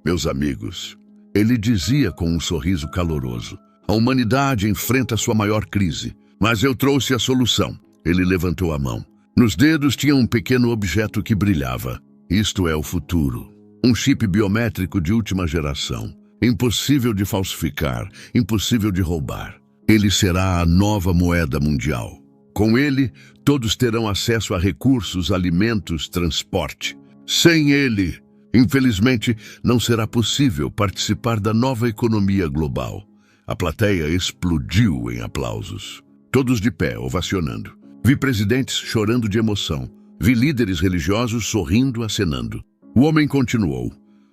Meus amigos, ele dizia com um sorriso caloroso, a humanidade enfrenta sua maior crise, mas eu trouxe a solução. Ele levantou a mão. Nos dedos tinha um pequeno objeto que brilhava. Isto é o futuro. Um chip biométrico de última geração. Impossível de falsificar, impossível de roubar. Ele será a nova moeda mundial. Com ele, todos terão acesso a recursos, alimentos, transporte. Sem ele, infelizmente, não será possível participar da nova economia global. A plateia explodiu em aplausos. Todos de pé, ovacionando. Vi presidentes chorando de emoção. Vi líderes religiosos sorrindo, acenando. O homem continuou.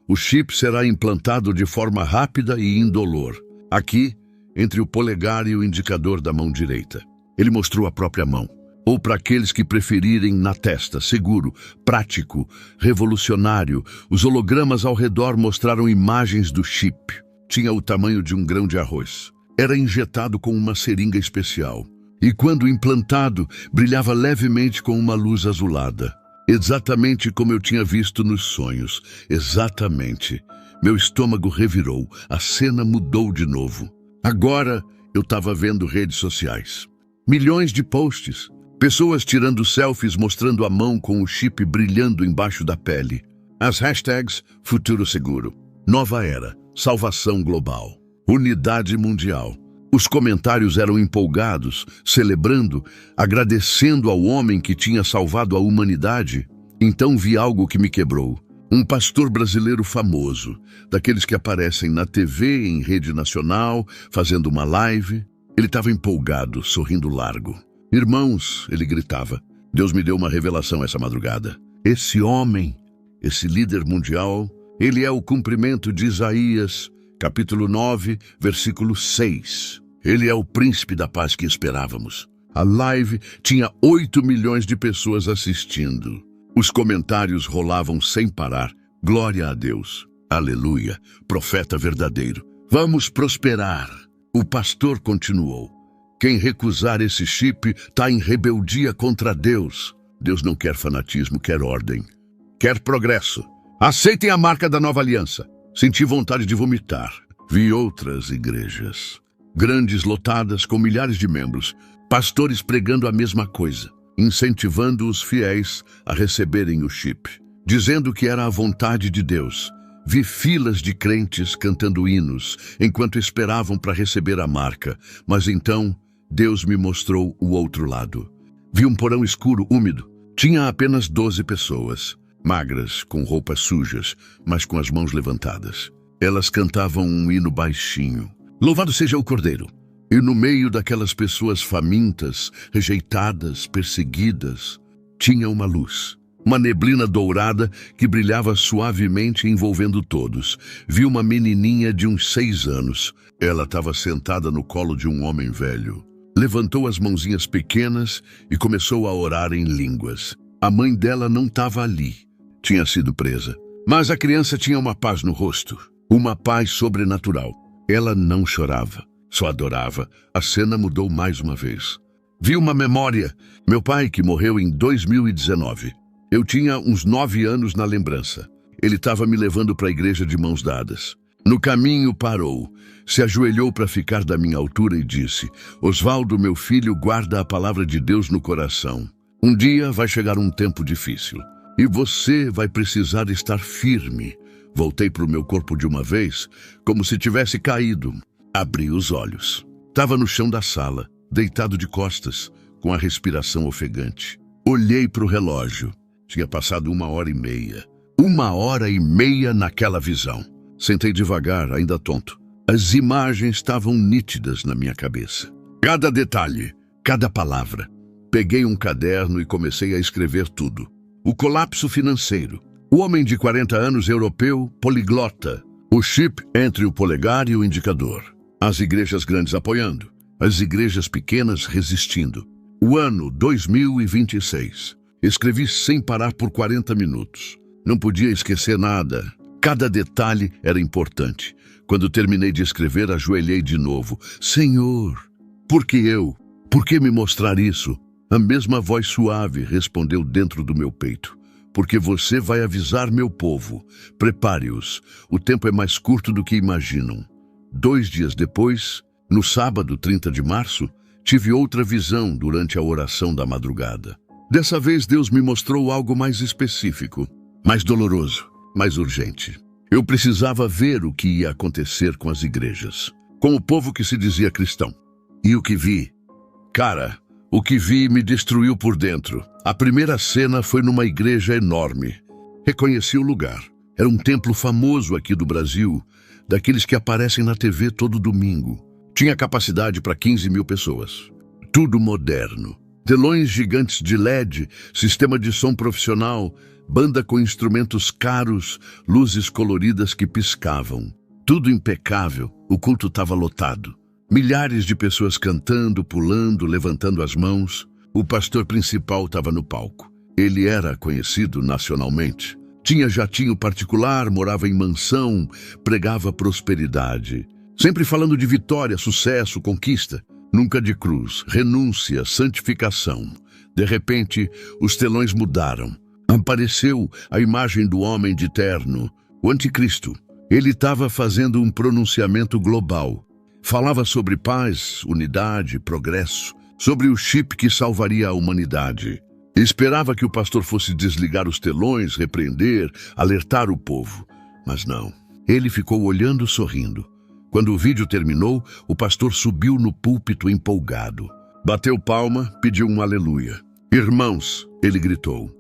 O chip será implantado de forma rápida e indolor. Aqui, entre o polegar e o indicador da mão direita. Ele mostrou a própria mão. Ou para aqueles que preferirem na testa, seguro, prático, revolucionário. Os hologramas ao redor mostraram imagens do chip. Tinha o tamanho de um grão de arroz. Era injetado com uma seringa especial. E quando implantado, brilhava levemente com uma luz azulada. Exatamente como eu tinha visto nos sonhos. Exatamente. Meu estômago revirou. A cena mudou de novo. Agora eu estava vendo redes sociais. Milhões de posts. Pessoas tirando selfies mostrando a mão com o chip brilhando embaixo da pele. As hashtags Futuro Seguro, Nova Era, Salvação Global, Unidade Mundial. Os comentários eram empolgados, celebrando, agradecendo ao homem que tinha salvado a humanidade. Então vi algo que me quebrou. Um pastor brasileiro famoso, daqueles que aparecem na TV, em rede nacional, fazendo uma live. Ele estava empolgado, sorrindo largo. Irmãos, ele gritava, Deus me deu uma revelação essa madrugada. Esse homem, esse líder mundial, ele é o cumprimento de Isaías, capítulo 9, versículo 6. Ele é o príncipe da paz que esperávamos. A live tinha 8 milhões de pessoas assistindo. Os comentários rolavam sem parar. Glória a Deus. Aleluia. Profeta verdadeiro. Vamos prosperar. O pastor continuou. Quem recusar esse chip está em rebeldia contra Deus. Deus não quer fanatismo, quer ordem. Quer progresso. Aceitem a marca da nova aliança. Senti vontade de vomitar. Vi outras igrejas. Grandes, lotadas, com milhares de membros. Pastores pregando a mesma coisa. Incentivando os fiéis a receberem o chip. Dizendo que era a vontade de Deus. Vi filas de crentes cantando hinos, enquanto esperavam para receber a marca. Mas então, Deus me mostrou o outro lado. Vi um porão escuro, úmido. Tinha apenas 12 pessoas. Magras, com roupas sujas, mas com as mãos levantadas. Elas cantavam um hino baixinho. Louvado seja o Cordeiro. E no meio daquelas pessoas famintas, rejeitadas, perseguidas, tinha uma luz. Uma neblina dourada que brilhava suavemente envolvendo todos. Vi uma menininha de uns 6 anos. Ela estava sentada no colo de um homem velho. Levantou as mãozinhas pequenas e começou a orar em línguas. A mãe dela não estava ali. Tinha sido presa. Mas a criança tinha uma paz no rosto. Uma paz sobrenatural. Ela não chorava, só adorava. A cena mudou mais uma vez. Vi uma memória. Meu pai, que morreu em 2019. Eu tinha uns 9 anos na lembrança. Ele estava me levando para a igreja de mãos dadas. No caminho parou, se ajoelhou para ficar da minha altura e disse: Osvaldo, meu filho, guarda a palavra de Deus no coração. Um dia vai chegar um tempo difícil e você vai precisar estar firme. Voltei para o meu corpo de uma vez, como se tivesse caído. Abri os olhos. Estava no chão da sala, deitado de costas, com a respiração ofegante. Olhei para o relógio. Tinha passado 1h30. 1h30 naquela visão. Sentei devagar, ainda tonto. As imagens estavam nítidas na minha cabeça. Cada detalhe, cada palavra. Peguei um caderno e comecei a escrever tudo. O colapso financeiro. O homem de 40 anos europeu, poliglota. O chip entre o polegar e o indicador. As igrejas grandes apoiando. As igrejas pequenas resistindo. O ano 2026. Escrevi sem parar por 40 minutos. Não podia esquecer nada. Cada detalhe era importante. Quando terminei de escrever, ajoelhei de novo. Senhor, por que eu? Por que me mostrar isso? A mesma voz suave respondeu dentro do meu peito. Porque você vai avisar meu povo. Prepare-os. O tempo é mais curto do que imaginam. 2 dias depois, no sábado 30 de março, tive outra visão durante a oração da madrugada. Dessa vez Deus me mostrou algo mais específico, mais doloroso, mais urgente. Eu precisava ver o que ia acontecer com as igrejas, com o povo que se dizia cristão. E o que vi? Cara, o que vi me destruiu por dentro. A primeira cena foi numa igreja enorme. Reconheci o lugar. Era um templo famoso aqui do Brasil, daqueles que aparecem na TV todo domingo. Tinha capacidade para 15 mil pessoas. Tudo moderno. Telões gigantes de LED, sistema de som profissional, banda com instrumentos caros, luzes coloridas que piscavam. Tudo impecável, o culto estava lotado. Milhares de pessoas cantando, pulando, levantando as mãos. O pastor principal estava no palco. Ele era conhecido nacionalmente. Tinha jatinho particular, morava em mansão, pregava prosperidade. Sempre falando de vitória, sucesso, conquista. Nunca de cruz, renúncia, santificação. De repente, os telões mudaram. Apareceu a imagem do homem de terno, o anticristo. Ele estava fazendo um pronunciamento global. Falava sobre paz, unidade, progresso, sobre o chip que salvaria a humanidade. Esperava que o pastor fosse desligar os telões, repreender, alertar o povo. Mas não. Ele ficou olhando, sorrindo. Quando o vídeo terminou, o pastor subiu no púlpito empolgado. Bateu palma, pediu um aleluia. Irmãos, ele gritou.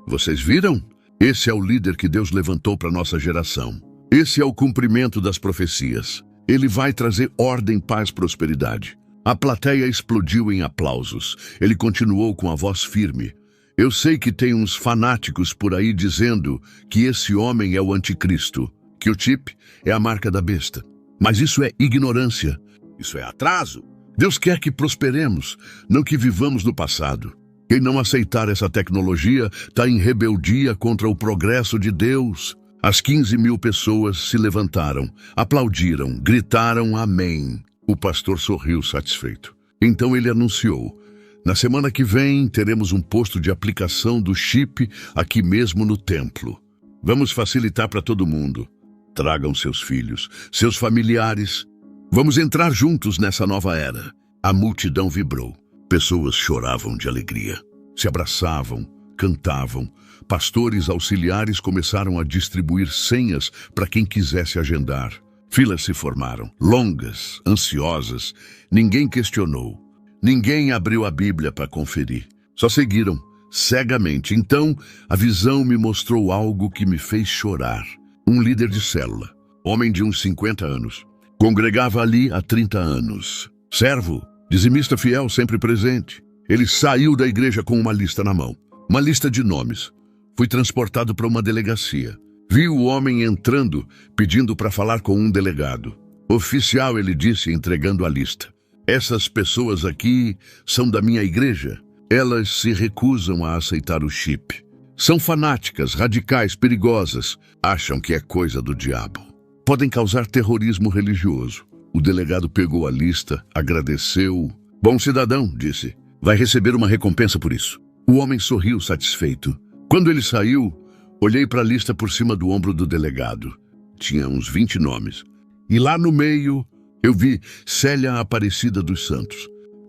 Vocês viram? Esse é o líder que Deus levantou para nossa geração. Esse é o cumprimento das profecias. Ele vai trazer ordem, paz, prosperidade. A plateia explodiu em aplausos. Ele continuou com a voz firme. Eu sei que tem uns fanáticos por aí dizendo que esse homem é o anticristo, que o chip é a marca da besta. Mas isso é ignorância. Isso é atraso. Deus quer que prosperemos, não que vivamos no passado. Quem não aceitar essa tecnologia está em rebeldia contra o progresso de Deus. As 15 mil pessoas se levantaram, aplaudiram, gritaram amém. O pastor sorriu satisfeito. Então ele anunciou: na semana que vem teremos um posto de aplicação do chip aqui mesmo no templo. Vamos facilitar para todo mundo. Tragam seus filhos, seus familiares. Vamos entrar juntos nessa nova era. A multidão vibrou. Pessoas choravam de alegria. Se abraçavam, cantavam. Pastores auxiliares começaram a distribuir senhas para quem quisesse agendar. Filas se formaram, longas, ansiosas. Ninguém questionou. Ninguém abriu a Bíblia para conferir. Só seguiram, cegamente. Então, a visão me mostrou algo que me fez chorar. Um líder de célula, homem de uns 50 anos. Congregava ali há 30 anos. Servo, dizimista fiel, sempre presente. Ele saiu da igreja com uma lista na mão. Uma lista de nomes. Fui transportado para uma delegacia. Vi o homem entrando, pedindo para falar com um delegado. Oficial, ele disse, entregando a lista. Essas pessoas aqui são da minha igreja. Elas se recusam a aceitar o chip. São fanáticas, radicais, perigosas. Acham que é coisa do diabo. Podem causar terrorismo religioso. O delegado pegou a lista, agradeceu. Bom cidadão, disse. Vai receber uma recompensa por isso. O homem sorriu satisfeito. Quando ele saiu, olhei para a lista por cima do ombro do delegado. tinha uns 20 nomes. E lá no meio, eu vi Célia Aparecida dos Santos.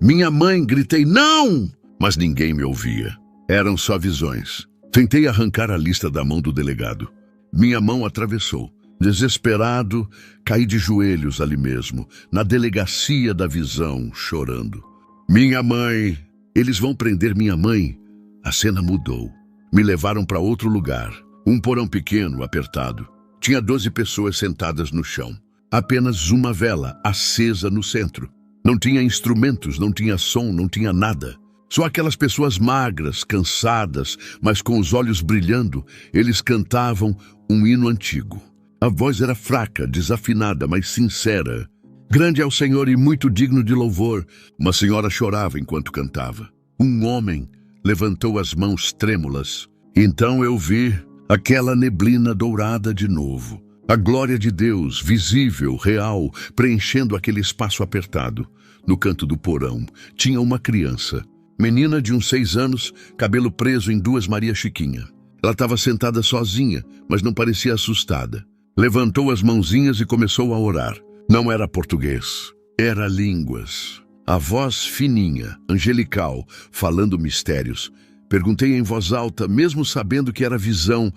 Minha mãe, gritei, não! Mas ninguém me ouvia. Eram só visões. Tentei arrancar a lista da mão do delegado. Minha mão atravessou. Desesperado, caí de joelhos ali mesmo, na delegacia da visão, chorando. Minha mãe! Eles vão prender minha mãe! A cena mudou. Me levaram para outro lugar. Um porão pequeno, apertado. Tinha 12 pessoas sentadas no chão. Apenas uma vela acesa no centro. Não tinha instrumentos, não tinha som, não tinha nada. Só aquelas pessoas magras, cansadas, mas com os olhos brilhando, eles cantavam um hino antigo. A voz era fraca, desafinada, mas sincera. Grande é o Senhor e muito digno de louvor. Uma senhora chorava enquanto cantava. Um homem levantou as mãos trêmulas. Então eu vi aquela neblina dourada de novo. A glória de Deus, visível, real, preenchendo aquele espaço apertado. No canto do porão, tinha uma criança. Menina de uns 6 anos, cabelo preso em 2 Maria Chiquinha. Ela estava sentada sozinha, mas não parecia assustada. Levantou as mãozinhas e começou a orar. Não era português, era línguas. A voz fininha, angelical, falando mistérios. Perguntei em voz alta, mesmo sabendo que era visão,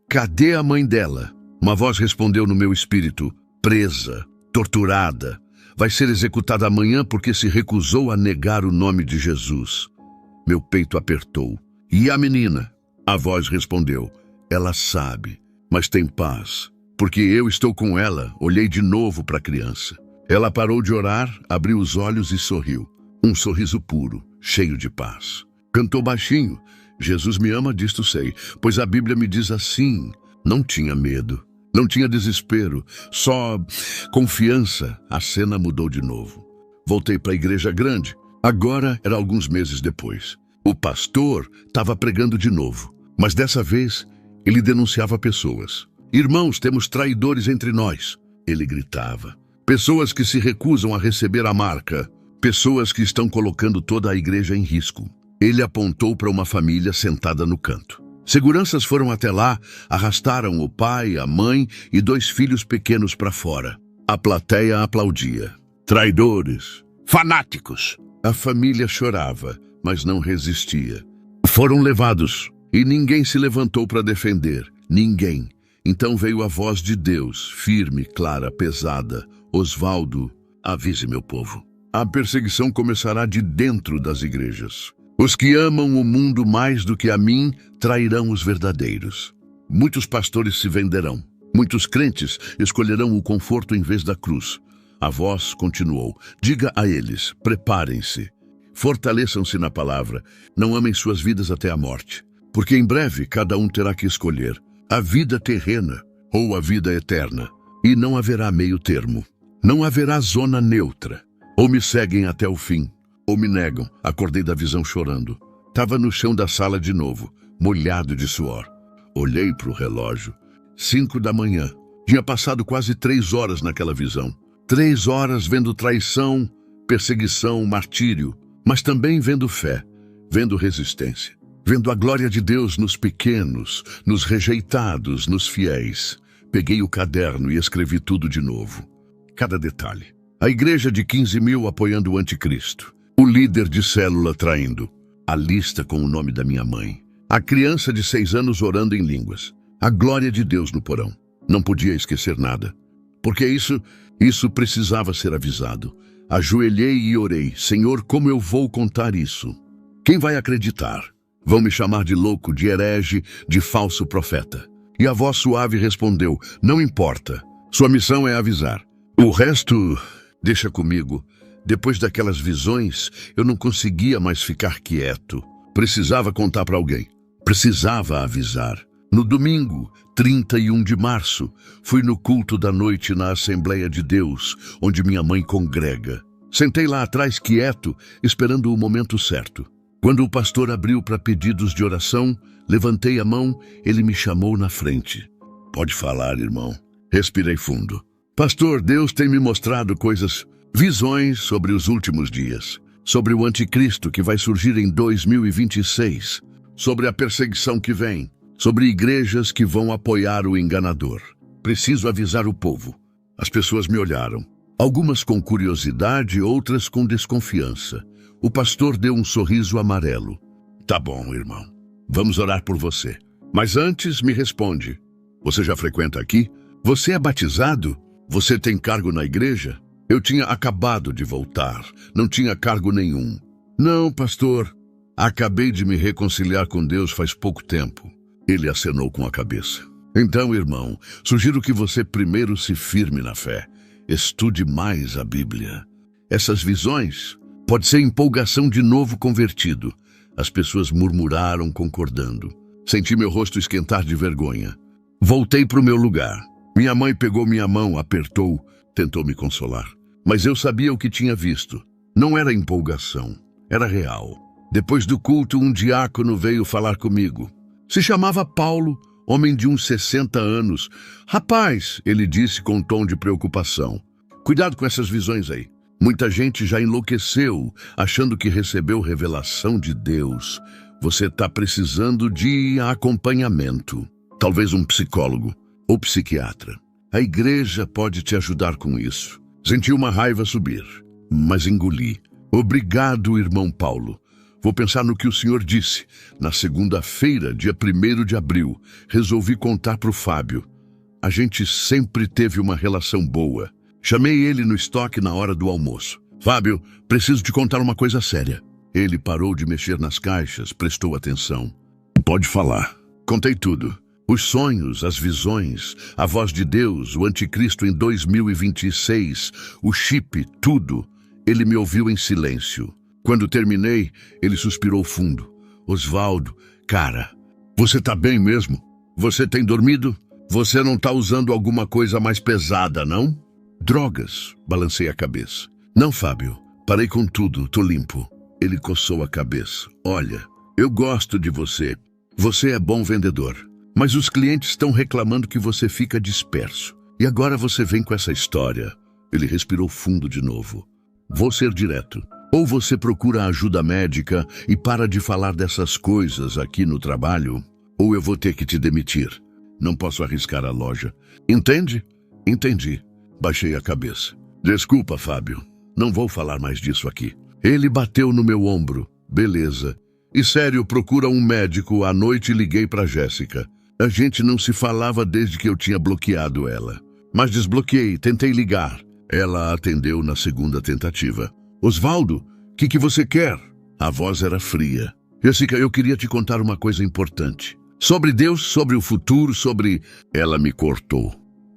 cadê a mãe dela? Uma voz respondeu no meu espírito, presa, torturada. Vai ser executada amanhã porque se recusou a negar o nome de Jesus. Meu peito apertou. E a menina? A voz respondeu, ela sabe, mas tem paz. Porque eu estou com ela, olhei de novo para a criança. Ela parou de orar, abriu os olhos e sorriu. Um sorriso puro, cheio de paz. Cantou baixinho. Jesus me ama, disto sei, pois a Bíblia me diz assim. Não tinha medo, não tinha desespero, só confiança. A cena mudou de novo. Voltei para a igreja grande. Agora era alguns meses depois. O pastor estava pregando de novo, mas dessa vez ele denunciava pessoas. Irmãos, temos traidores entre nós, ele gritava. Pessoas que se recusam a receber a marca. Pessoas que estão colocando toda a igreja em risco. Ele apontou para uma família sentada no canto. Seguranças foram até lá, arrastaram o pai, a mãe e 2 filhos pequenos para fora. A plateia aplaudia. Traidores, fanáticos. A família chorava, mas não resistia. Foram levados e ninguém se levantou para defender. Ninguém. Então veio a voz de Deus, firme, clara, pesada. Osvaldo, avise meu povo. A perseguição começará de dentro das igrejas. Os que amam o mundo mais do que a mim trairão os verdadeiros. Muitos pastores se venderão. Muitos crentes escolherão o conforto em vez da cruz. A voz continuou. Diga a eles, preparem-se. Fortaleçam-se na palavra. Não amem suas vidas até a morte. Porque em breve cada um terá que escolher a vida terrena ou a vida eterna. E não haverá meio termo. Não haverá zona neutra. Ou me seguem até o fim, ou me negam. Acordei da visão chorando. Estava no chão da sala de novo, molhado de suor. Olhei para o relógio. 5 da manhã. Tinha passado quase 3 horas naquela visão. 3 horas vendo traição, perseguição, martírio. Mas também vendo fé, vendo resistência. Vendo a glória de Deus nos pequenos, nos rejeitados, nos fiéis. Peguei o caderno e escrevi tudo de novo. Cada detalhe. A igreja de 15 mil apoiando o anticristo. O líder de célula traindo. A lista com o nome da minha mãe. A criança de 6 anos orando em línguas. A glória de Deus no porão. Não podia esquecer nada. Porque isso precisava ser avisado. Ajoelhei e orei. Senhor, como eu vou contar isso? Quem vai acreditar? Vão me chamar de louco, de herege, de falso profeta. E a voz suave respondeu, não importa. Sua missão é avisar. O resto, deixa comigo. Depois daquelas visões, eu não conseguia mais ficar quieto. Precisava contar para alguém. Precisava avisar. No domingo, 31 de março, fui no culto da noite na Assembleia de Deus, onde minha mãe congrega. Sentei lá atrás quieto, esperando o momento certo. Quando o pastor abriu para pedidos de oração, levantei a mão, ele me chamou na frente. Pode falar, irmão. Respirei fundo. Pastor, Deus tem me mostrado coisas, visões sobre os últimos dias, sobre o anticristo que vai surgir em 2026, sobre a perseguição que vem, sobre igrejas que vão apoiar o enganador. preciso avisar o povo. As pessoas me olharam. Algumas com curiosidade, outras com desconfiança. O pastor deu um sorriso amarelo. Tá bom, irmão. Vamos orar por você. Mas antes, me responde. Você já frequenta aqui? Você é batizado? Você tem cargo na igreja? Eu tinha acabado de voltar. Não tinha cargo nenhum. Não, pastor. Acabei de me reconciliar com Deus faz pouco tempo. Ele acenou com a cabeça. Então, irmão, sugiro que você primeiro se firme na fé. Estude mais a Bíblia. Essas visões pode ser empolgação de novo convertido. As pessoas murmuraram, concordando. Senti meu rosto esquentar de vergonha. Voltei para o meu lugar. Minha mãe pegou minha mão, apertou, tentou me consolar. Mas eu sabia o que tinha visto. Não era empolgação, era real. Depois do culto, um diácono veio falar comigo. Se chamava Paulo, homem de uns 60 anos. Rapaz, ele disse com um tom de preocupação. Cuidado com essas visões aí. Muita gente já enlouqueceu, achando que recebeu revelação de Deus. Você está precisando de acompanhamento. Talvez um psicólogo ou psiquiatra. A igreja pode te ajudar com isso. Senti uma raiva subir, mas engoli. Obrigado, irmão Paulo. Vou pensar no que o senhor disse. Na segunda-feira, dia 1º de abril, resolvi contar para o Fábio. A gente sempre teve uma relação boa. Chamei ele no estoque na hora do almoço. Fábio, preciso te contar uma coisa séria. Ele parou de mexer nas caixas, prestou atenção. Pode falar. Contei tudo. Os sonhos, as visões, a voz de Deus, o anticristo em 2026, o chip, tudo. Ele me ouviu em silêncio. Quando terminei, ele suspirou fundo. Osvaldo, cara, você tá bem mesmo? Você tem dormido? Você não tá usando alguma coisa mais pesada, não? Drogas, balancei a cabeça. Não, Fábio, parei com tudo, tô limpo. Ele coçou a cabeça. Olha, eu gosto de você. Você é bom vendedor. Mas os clientes estão reclamando que você fica disperso. E agora você vem com essa história. Ele respirou fundo de novo. Vou ser direto. Ou você procura ajuda médica e para de falar dessas coisas aqui no trabalho, ou eu vou ter que te demitir. Não posso arriscar a loja. Entende? Entendi. Baixei a cabeça. Desculpa, Fábio. Não vou falar mais disso aqui. Ele bateu no meu ombro. Beleza. E sério, procura um médico. À noite liguei para Jéssica. A gente não se falava desde que eu tinha bloqueado ela. Mas desbloqueei, tentei ligar. Ela atendeu na segunda tentativa. Osvaldo, o que você quer? A voz era fria. Jéssica, eu queria te contar uma coisa importante. Sobre Deus, sobre o futuro, sobre... Ela me cortou.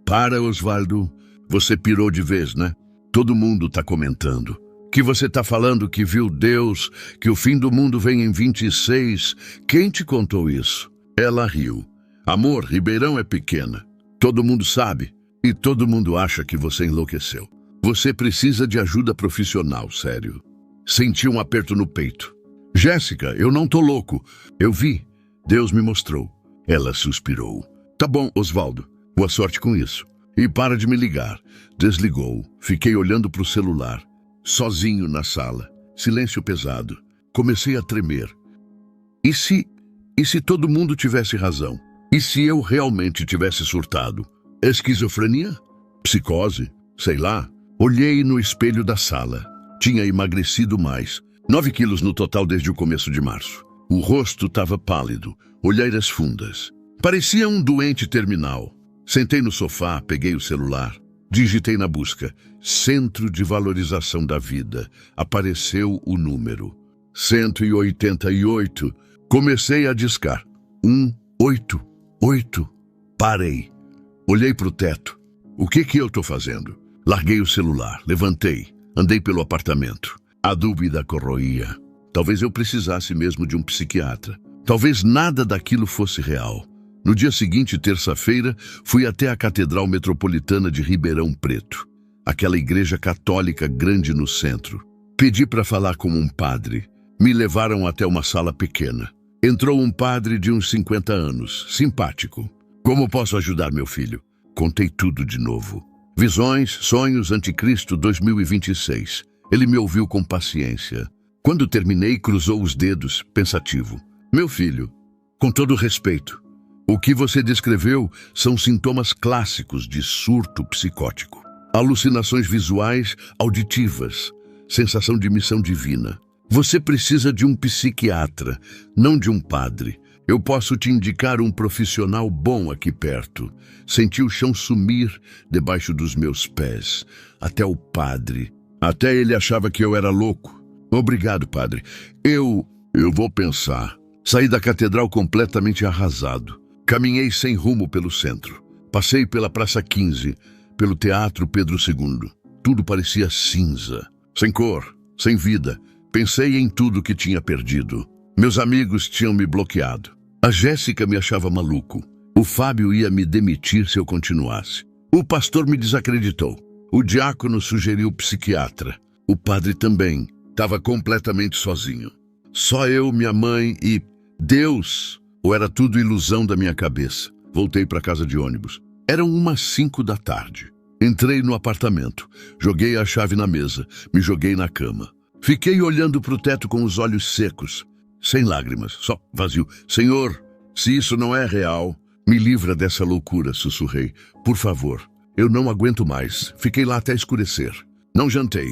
Para, Osvaldo. Você pirou de vez, né? Todo mundo tá comentando. Que você tá falando que viu Deus, que o fim do mundo vem em 26. Quem te contou isso? Ela riu. Amor, Ribeirão é pequena. Todo mundo sabe. E todo mundo acha que você enlouqueceu. Você precisa de ajuda profissional, sério. Senti um aperto no peito. Jéssica, eu não tô louco. Eu vi. Deus me mostrou. Ela suspirou. Tá bom, Osvaldo. Boa sorte com isso. E para de me ligar. Desligou. Fiquei olhando pro celular. Sozinho na sala. Silêncio pesado. Comecei a tremer. E se todo mundo tivesse razão? E se eu realmente tivesse surtado? Esquizofrenia? Psicose? Sei lá. Olhei no espelho da sala. Tinha emagrecido mais. 9 quilos no total desde o começo de março. O rosto estava pálido. Olheiras fundas. Parecia um doente terminal. Sentei no sofá, peguei o celular. Digitei na busca. Centro de Valorização da Vida. Apareceu o número. 188. Comecei a discar. 188. Parei. Olhei para o teto. O que eu estou fazendo? Larguei o celular, levantei, andei pelo apartamento. A dúvida corroía. Talvez eu precisasse mesmo de um psiquiatra. Talvez nada daquilo fosse real. No dia seguinte, terça-feira, fui até a Catedral Metropolitana de Ribeirão Preto. Aquela igreja católica grande no centro. Pedi para falar com um padre. Me levaram até uma sala pequena. Entrou um padre de uns 50 anos, simpático. Como posso ajudar meu filho? Contei tudo de novo. Visões, sonhos, anticristo 2026. Ele me ouviu com paciência. Quando terminei, cruzou os dedos, pensativo. Meu filho, com todo respeito, O que você descreveu são sintomas clássicos de surto psicótico. Alucinações visuais, auditivas, sensação de missão divina. Você precisa de um psiquiatra, não de um padre. Eu posso te indicar um profissional bom aqui perto. Senti o chão sumir debaixo dos meus pés. Até o padre. Até ele achava que eu era louco. Obrigado, padre. Eu vou pensar. Saí da catedral completamente arrasado. Caminhei sem rumo pelo centro. Passei pela Praça 15, pelo Teatro Pedro II. Tudo parecia cinza. Sem cor, sem vida. Pensei em tudo que tinha perdido. Meus amigos tinham me bloqueado. A Jéssica me achava maluco. O Fábio ia me demitir se eu continuasse. O pastor me desacreditou. O diácono sugeriu psiquiatra. O padre também. Estava completamente sozinho. Só eu, minha mãe e Deus. Ou era tudo ilusão da minha cabeça? Voltei para casa de ônibus. Eram umas 5 da tarde. Entrei no apartamento. Joguei a chave na mesa. Me joguei na cama. Fiquei olhando para o teto com os olhos secos. Sem lágrimas, só vazio. Senhor, se isso não é real, me livra dessa loucura, sussurrei. Por favor, eu não aguento mais. Fiquei lá até escurecer. Não jantei.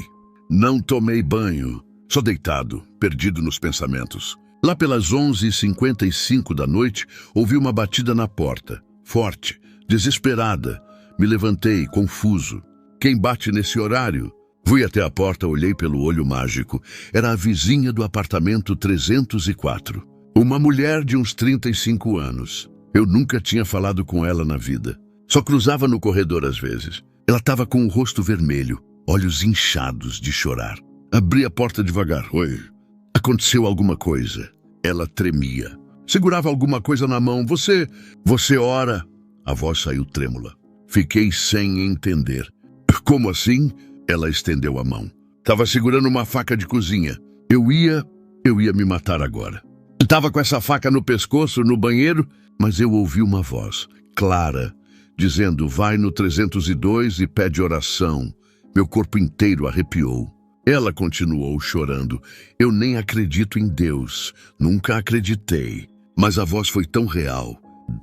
Não tomei banho. Só deitado, perdido nos pensamentos. Lá pelas 11h55 da noite, ouvi uma batida na porta. Forte, desesperada. Me levantei, confuso. Quem bate nesse horário? Fui até a porta, olhei pelo olho mágico. Era a vizinha do apartamento 304. Uma mulher de uns 35 anos. Eu nunca tinha falado com ela na vida. Só cruzava no corredor às vezes. Ela estava com o rosto vermelho, olhos inchados de chorar. Abri a porta devagar. Oi. Aconteceu alguma coisa. Ela tremia. Segurava alguma coisa na mão. Você ora? A voz saiu trêmula. Fiquei sem entender. Como assim? Ela estendeu a mão. Estava segurando uma faca de cozinha. Eu ia me matar agora. Estava com essa faca no pescoço, no banheiro, mas eu ouvi uma voz, clara, dizendo, vai no 302 e pede oração. Meu corpo inteiro arrepiou. Ela continuou chorando. Eu nem acredito em Deus. Nunca acreditei. Mas a voz foi tão real,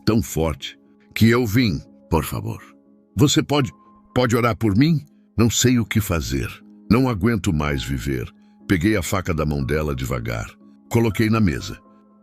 tão forte, que eu vim. Por favor. Você pode orar por mim? Não sei o que fazer. Não aguento mais viver. Peguei a faca da mão dela devagar. Coloquei na mesa.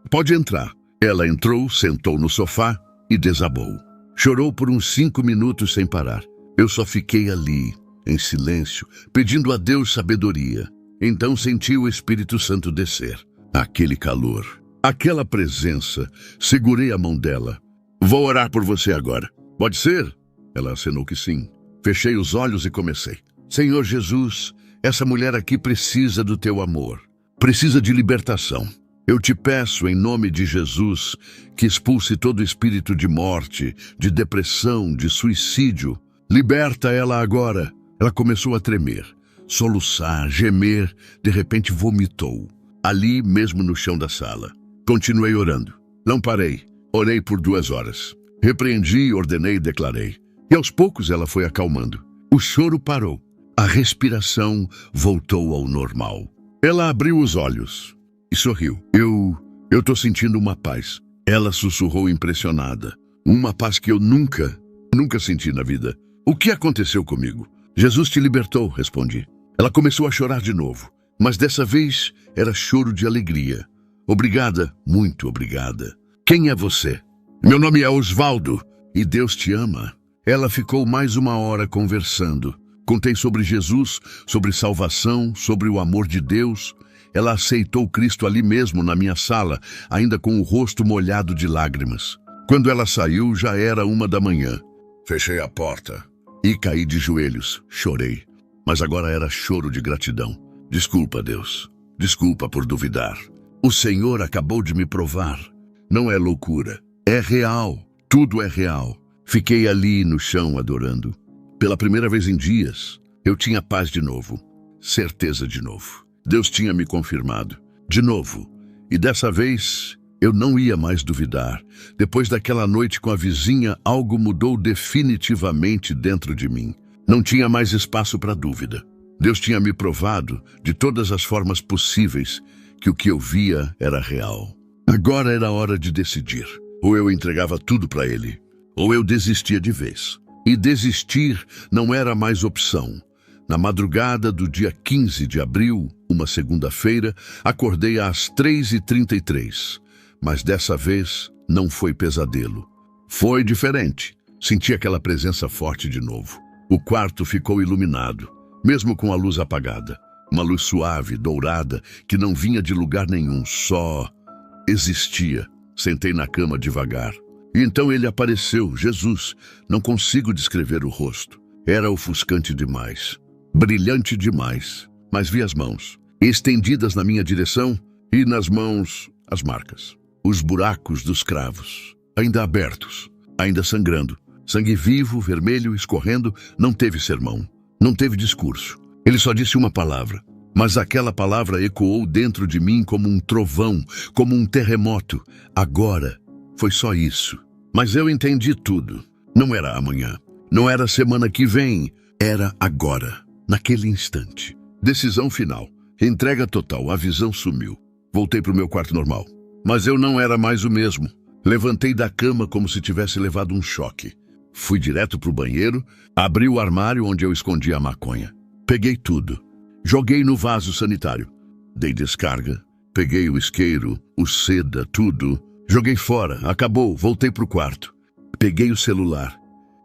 Pode entrar. Ela entrou, sentou no sofá e desabou. Chorou por uns 5 minutos sem parar. Eu só fiquei ali, em silêncio, pedindo a Deus sabedoria. Então senti o Espírito Santo descer. Aquele calor, aquela presença. Segurei a mão dela. Vou orar por você agora. Pode ser? Ela acenou que sim. Fechei os olhos e comecei. Senhor Jesus, essa mulher aqui precisa do teu amor. Precisa de libertação. Eu te peço, em nome de Jesus, que expulse todo espírito de morte, de depressão, de suicídio. Liberta ela agora. Ela começou a tremer, soluçar, gemer. De repente vomitou. Ali mesmo no chão da sala. Continuei orando. Não parei. Orei por 2 horas. Repreendi, ordenei e declarei. E aos poucos ela foi acalmando. O choro parou. A respiração voltou ao normal. Ela abriu os olhos e sorriu. Eu tô sentindo uma paz. Ela sussurrou impressionada. Uma paz que eu nunca senti na vida. O que aconteceu comigo? Jesus te libertou, respondi. Ela começou a chorar de novo, mas dessa vez era choro de alegria. Obrigada, muito obrigada. Quem é você? Meu nome é Osvaldo e Deus te ama. Ela ficou mais 1 hora conversando. Contei sobre Jesus, sobre salvação, sobre o amor de Deus. Ela aceitou Cristo ali mesmo na minha sala, ainda com o rosto molhado de lágrimas. Quando ela saiu, já era 1 da manhã. Fechei a porta e caí de joelhos. Chorei, mas agora era choro de gratidão. Desculpa, Deus. Desculpa por duvidar. O Senhor acabou de me provar. Não é loucura. É real. Tudo é real. Fiquei ali no chão adorando. Pela primeira vez em dias, eu tinha paz de novo. Certeza de novo. Deus tinha me confirmado. De novo. E dessa vez, eu não ia mais duvidar. Depois daquela noite com a vizinha, algo mudou definitivamente dentro de mim. Não tinha mais espaço para dúvida. Deus tinha me provado, de todas as formas possíveis, que o que eu via era real. Agora era hora de decidir. Ou eu entregava tudo para ele, ou eu desistia de vez. E desistir não era mais opção. Na madrugada do dia 15 de abril, uma segunda-feira, acordei às 3h33. Mas dessa vez não foi pesadelo. Foi diferente. Senti aquela presença forte de novo. O quarto ficou iluminado, mesmo com a luz apagada. Uma luz suave, dourada, que não vinha de lugar nenhum, só existia. Sentei na cama devagar. E então ele apareceu, Jesus. Não consigo descrever o rosto. Era ofuscante demais, brilhante demais. Mas vi as mãos, estendidas na minha direção, e nas mãos as marcas. Os buracos dos cravos, ainda abertos, ainda sangrando. Sangue vivo, vermelho, escorrendo. Não teve sermão, não teve discurso. Ele só disse uma palavra, mas aquela palavra ecoou dentro de mim como um trovão, como um terremoto. Agora foi só isso. Mas eu entendi tudo. Não era amanhã, não era semana que vem, era agora, naquele instante. Decisão final, entrega total, a visão sumiu. Voltei para o meu quarto normal, mas eu não era mais o mesmo. Levantei da cama como se tivesse levado um choque. Fui direto para o banheiro, abri o armário onde eu escondia a maconha. Peguei tudo, joguei no vaso sanitário. Dei descarga, peguei o isqueiro, o seda, tudo. Joguei fora, acabou, voltei para o quarto. Peguei o celular,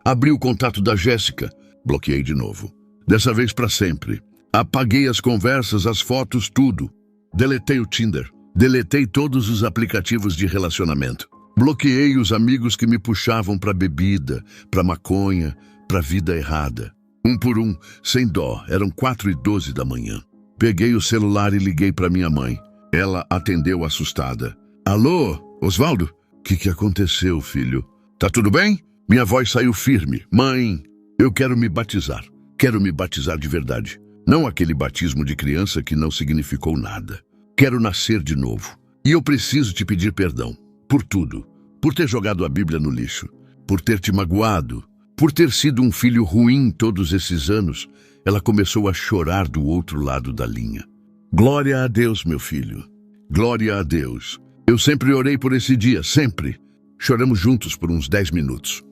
abri o contato da Jéssica, bloqueei de novo. Dessa vez para sempre. Apaguei as conversas, as fotos, tudo. Deletei o Tinder, deletei todos os aplicativos de relacionamento. Bloqueei os amigos que me puxavam para bebida, para maconha, para vida errada. Um por um, sem dó, eram 4h12 da manhã. Peguei o celular e liguei para minha mãe. Ela atendeu assustada. Alô, Osvaldo? O que aconteceu, filho? Tá tudo bem? Minha voz saiu firme. Mãe, eu quero me batizar. Quero me batizar de verdade. Não aquele batismo de criança que não significou nada. Quero nascer de novo. E eu preciso te pedir perdão. Por tudo. Por ter jogado a Bíblia no lixo. Por ter te magoado. Por ter sido um filho ruim todos esses anos. Ela começou a chorar do outro lado da linha. Glória a Deus, meu filho. Glória a Deus. Eu sempre orei por esse dia, sempre. Choramos juntos por uns 10 minutos.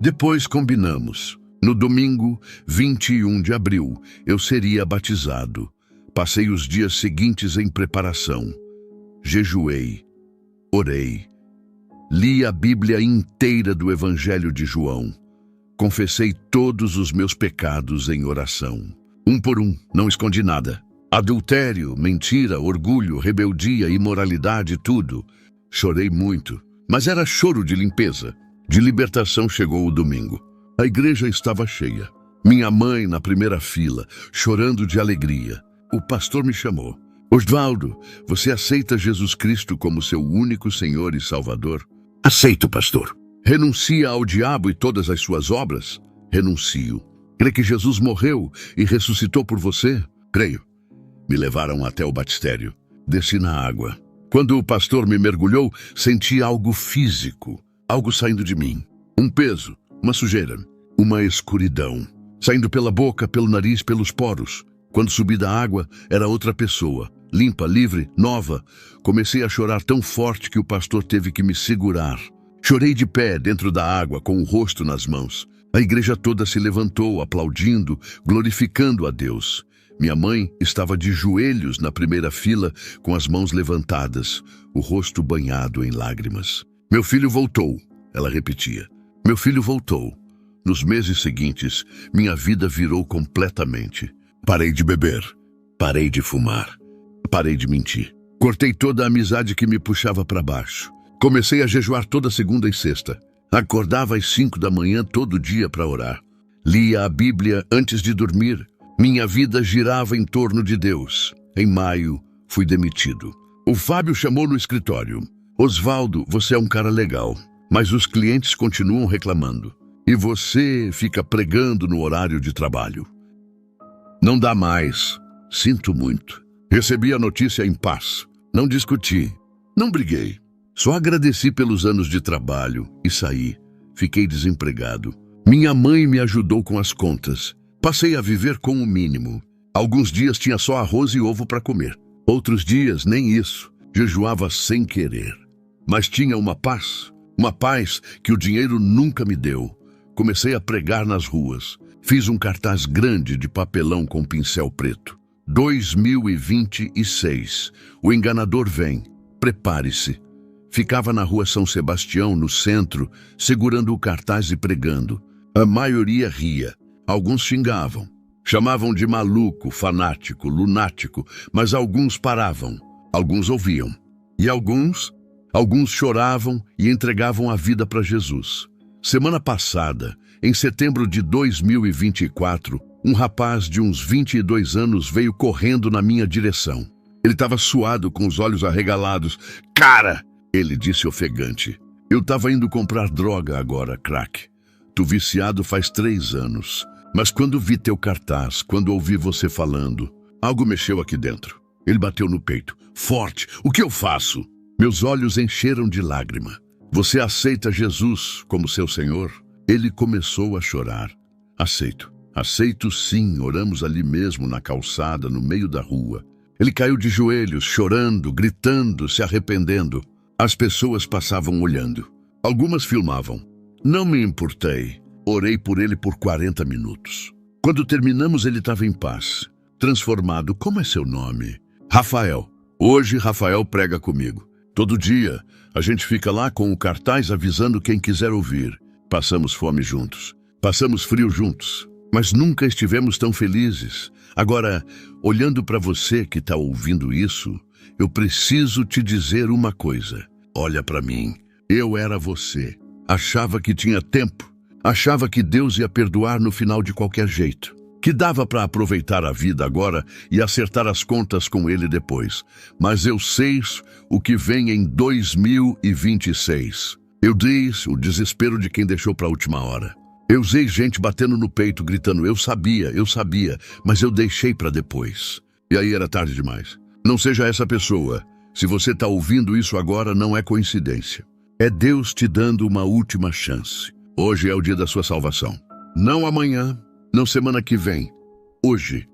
Depois combinamos. No domingo, 21 de abril, eu seria batizado. Passei os dias seguintes em preparação. Jejuei. Orei. Li a Bíblia inteira do Evangelho de João. Confessei todos os meus pecados em oração. Um por um, não escondi nada. Adultério, mentira, orgulho, rebeldia, imoralidade, tudo. Chorei muito, mas era choro de limpeza. De libertação chegou o domingo. A igreja estava cheia. Minha mãe na primeira fila, chorando de alegria. O pastor me chamou. Osvaldo, você aceita Jesus Cristo como seu único Senhor e Salvador? Aceito, pastor. Renuncia ao diabo e todas as suas obras? Renuncio. Crê que Jesus morreu e ressuscitou por você? Creio. Me levaram até o batistério. Desci na água. Quando o pastor me mergulhou, senti algo físico, algo saindo de mim. Um peso, uma sujeira, uma escuridão, saindo pela boca, pelo nariz, pelos poros. Quando subi da água, era outra pessoa, limpa, livre, nova. Comecei a chorar tão forte que o pastor teve que me segurar. Chorei de pé dentro da água, com o rosto nas mãos. A igreja toda se levantou, aplaudindo, glorificando a Deus. Minha mãe estava de joelhos na primeira fila, com as mãos levantadas, o rosto banhado em lágrimas. Meu filho voltou, ela repetia. Meu filho voltou. Nos meses seguintes, minha vida virou completamente. Parei de beber, parei de fumar, parei de mentir. Cortei toda a amizade que me puxava para baixo. Comecei a jejuar toda segunda e sexta. Acordava às 5 da manhã todo dia para orar. Lia a Bíblia antes de dormir. Minha vida girava em torno de Deus. Em maio, fui demitido. O Fábio chamou no escritório. Osvaldo, você é um cara legal, mas os clientes continuam reclamando. E você fica pregando no horário de trabalho. Não dá mais. Sinto muito. Recebi a notícia em paz. Não discuti. Não briguei. Só agradeci pelos anos de trabalho e saí. Fiquei desempregado. Minha mãe me ajudou com as contas. Passei a viver com o mínimo. Alguns dias tinha só arroz e ovo para comer. Outros dias, nem isso. Jejuava sem querer. Mas tinha uma paz. Uma paz que o dinheiro nunca me deu. Comecei a pregar nas ruas. Fiz um cartaz grande de papelão com pincel preto. 2026. O enganador vem. Prepare-se. Ficava na rua São Sebastião, no centro, segurando o cartaz e pregando. A maioria ria. Alguns xingavam. Chamavam de maluco, fanático, lunático, mas alguns paravam. Alguns ouviam. E alguns choravam e entregavam a vida para Jesus. Semana passada, em setembro de 2024, um rapaz de uns 22 anos veio correndo na minha direção. Ele estava suado, com os olhos arregalados. Cara, ele disse ofegante. Eu estava indo comprar droga agora, crack. Tô viciado faz 3 anos. Mas quando vi teu cartaz, quando ouvi você falando, algo mexeu aqui dentro. Ele bateu no peito. Forte, o que eu faço? Meus olhos encheram de lágrima. Você aceita Jesus como seu Senhor? Ele começou a chorar. Aceito. Aceito sim, oramos ali mesmo na calçada, no meio da rua. Ele caiu de joelhos, chorando, gritando, se arrependendo. As pessoas passavam olhando. Algumas filmavam. Não me importei. Orei por ele por 40 minutos. Quando terminamos, ele estava em paz. Transformado. Como é seu nome? Rafael. Hoje, Rafael prega comigo. Todo dia, a gente fica lá com o cartaz avisando quem quiser ouvir. Passamos fome juntos. Passamos frio juntos. Mas nunca estivemos tão felizes. Agora, olhando para você que está ouvindo isso, eu preciso te dizer uma coisa. Olha para mim. Eu era você. Achava que tinha tempo. Achava que Deus ia perdoar no final de qualquer jeito. Que dava para aproveitar a vida agora e acertar as contas com Ele depois. Mas eu sei o que vem em 2026. Eu disse o desespero de quem deixou para a última hora. Eu usei gente batendo no peito, gritando, eu sabia, mas eu deixei para depois. E aí era tarde demais. Não seja essa pessoa. Se você está ouvindo isso agora, não é coincidência. É Deus te dando uma última chance. Hoje é o dia da sua salvação. Não amanhã, não semana que vem. Hoje.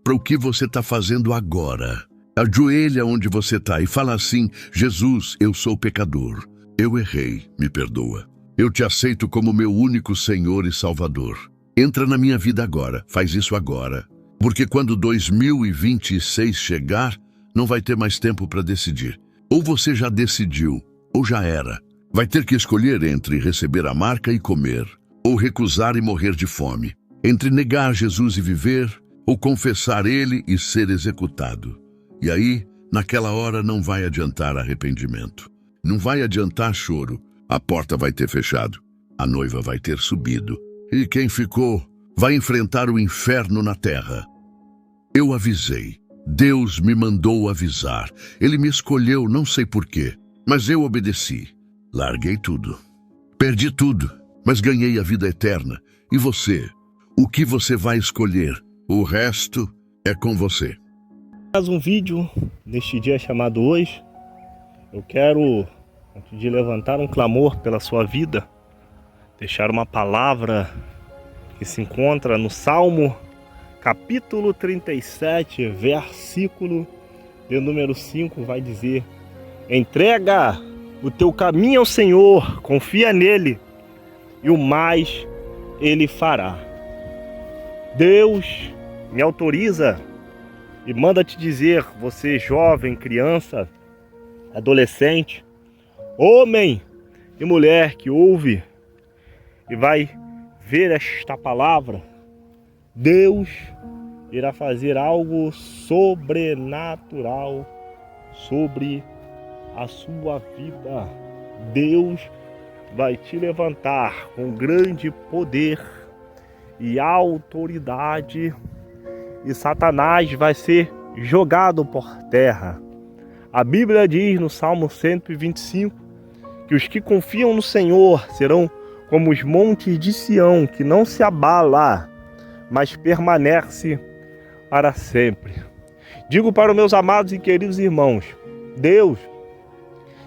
Para o que você está fazendo agora. Ajoelha onde você está e fala assim, Jesus, eu sou pecador. Eu errei, me perdoa. Eu te aceito como meu único Senhor e Salvador. Entra na minha vida agora, faz isso agora. Porque quando 2026 chegar, não vai ter mais tempo para decidir. Ou você já decidiu, ou já era. Vai ter que escolher entre receber a marca e comer, ou recusar e morrer de fome. Entre negar Jesus e viver, ou confessar Ele e ser executado. E aí, naquela hora não vai adiantar arrependimento. Não vai adiantar choro. A porta vai ter fechado. A noiva vai ter subido. E quem ficou vai enfrentar o inferno na terra. Eu avisei. Deus me mandou avisar. Ele me escolheu, não sei porquê, mas eu obedeci. Larguei tudo. Perdi tudo, mas ganhei a vida eterna. E você? O que você vai escolher? O resto é com você. Mais um vídeo neste dia chamado hoje. Eu quero, antes de levantar um clamor pela sua vida, deixar uma palavra que se encontra no Salmo, capítulo 37, versículo de número 5, vai dizer: entrega o teu caminho ao Senhor, confia nele, e o mais ele fará. Deus me autoriza e manda te dizer, você jovem, criança, adolescente, homem e mulher que ouve e vai ver esta palavra, Deus irá fazer algo sobrenatural sobre a sua vida. Deus vai te levantar com grande poder e autoridade, e Satanás vai ser jogado por terra. A Bíblia diz no Salmo 125 que os que confiam no Senhor serão como os montes de Sião, que não se abala, mas permanece para sempre. Digo para os meus amados e queridos irmãos, Deus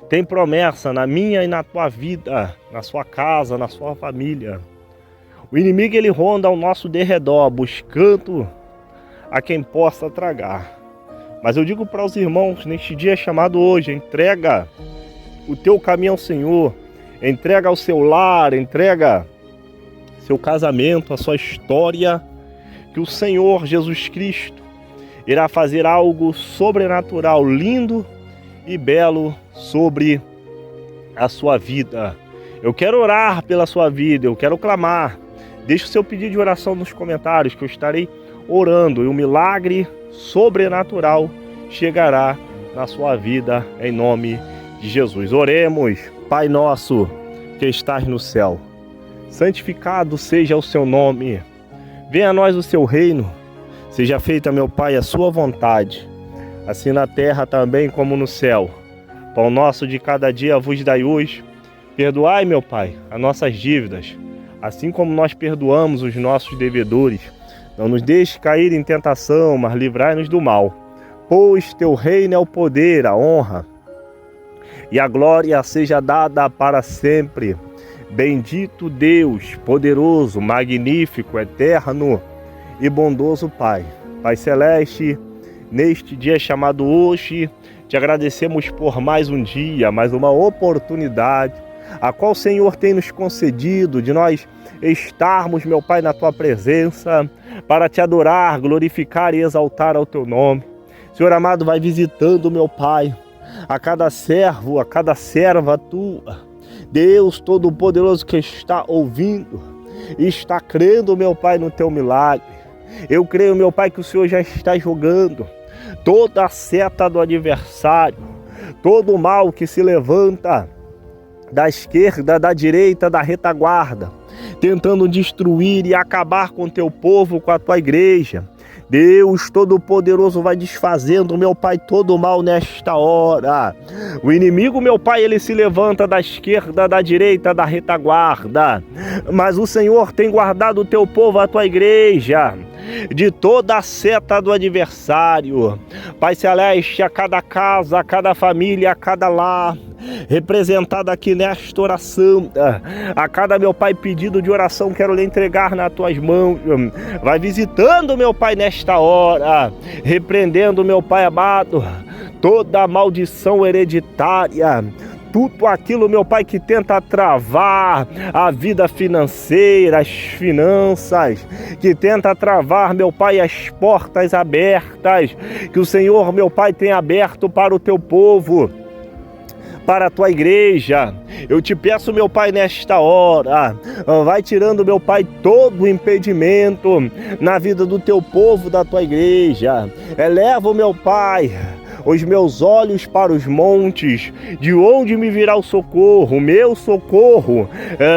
tem promessa na minha e na tua vida, na sua casa, na sua família. O inimigo ele ronda ao nosso derredor, buscando a quem possa tragar. Mas eu digo para os irmãos, neste dia chamado hoje, entrega o teu caminho ao Senhor, entrega ao seu lar, entrega seu casamento, a sua história, que o Senhor Jesus Cristo irá fazer algo sobrenatural, lindo e belo sobre a sua vida. Eu quero orar pela sua vida, eu quero clamar. Deixe o seu pedido de oração nos comentários, que eu estarei orando, e um milagre sobrenatural chegará na sua vida, em nome de Jesus. Oremos. Pai nosso que estás no céu, santificado seja o seu nome. Venha a nós o seu reino. Seja feita, meu Pai, a sua vontade, assim na terra também como no céu. Pão nosso de cada dia vos dai hoje. Perdoai, meu Pai, as nossas dívidas, assim como nós perdoamos os nossos devedores. Não nos deixe cair em tentação, mas livrai-nos do mal. Pois teu reino é o poder, a honra e a glória seja dada para sempre. Bendito Deus, poderoso, magnífico, eterno e bondoso Pai. Pai Celeste, neste dia chamado hoje, te agradecemos por mais um dia, mais uma oportunidade, a qual o Senhor tem nos concedido de nós estarmos, meu Pai, na tua presença, para te adorar, glorificar e exaltar ao teu nome. Senhor amado, vai visitando, meu Pai, a cada servo, a cada serva tua, Deus Todo-Poderoso, que está ouvindo e está crendo, meu Pai, no teu milagre. Eu creio, meu Pai, que o Senhor já está jogando toda a seta do adversário, todo o mal que se levanta da esquerda, da direita, da retaguarda, tentando destruir e acabar com o teu povo, com a tua igreja. Deus Todo-Poderoso vai desfazendo, meu Pai, todo o mal nesta hora. O inimigo, meu Pai, ele se levanta da esquerda, da direita, da retaguarda, mas o Senhor tem guardado o teu povo, a tua igreja, de toda a seta do adversário. Pai Celeste, a cada casa, a cada família, a cada lar representada aqui nesta oração, a cada, meu Pai, pedido de oração, quero lhe entregar nas tuas mãos. Vai visitando, meu Pai, nesta hora, repreendendo, meu Pai amado, toda a maldição hereditária, tudo aquilo, meu Pai, que tenta travar a vida financeira, as finanças, que tenta travar, meu Pai, as portas abertas que o Senhor, meu Pai, tem aberto para o teu povo, para a tua igreja. Eu te peço, meu Pai, nesta hora, vai tirando, meu Pai, todo o impedimento na vida do teu povo, da tua igreja. Eleva, meu Pai, os meus olhos para os montes, de onde me virá o socorro? O meu socorro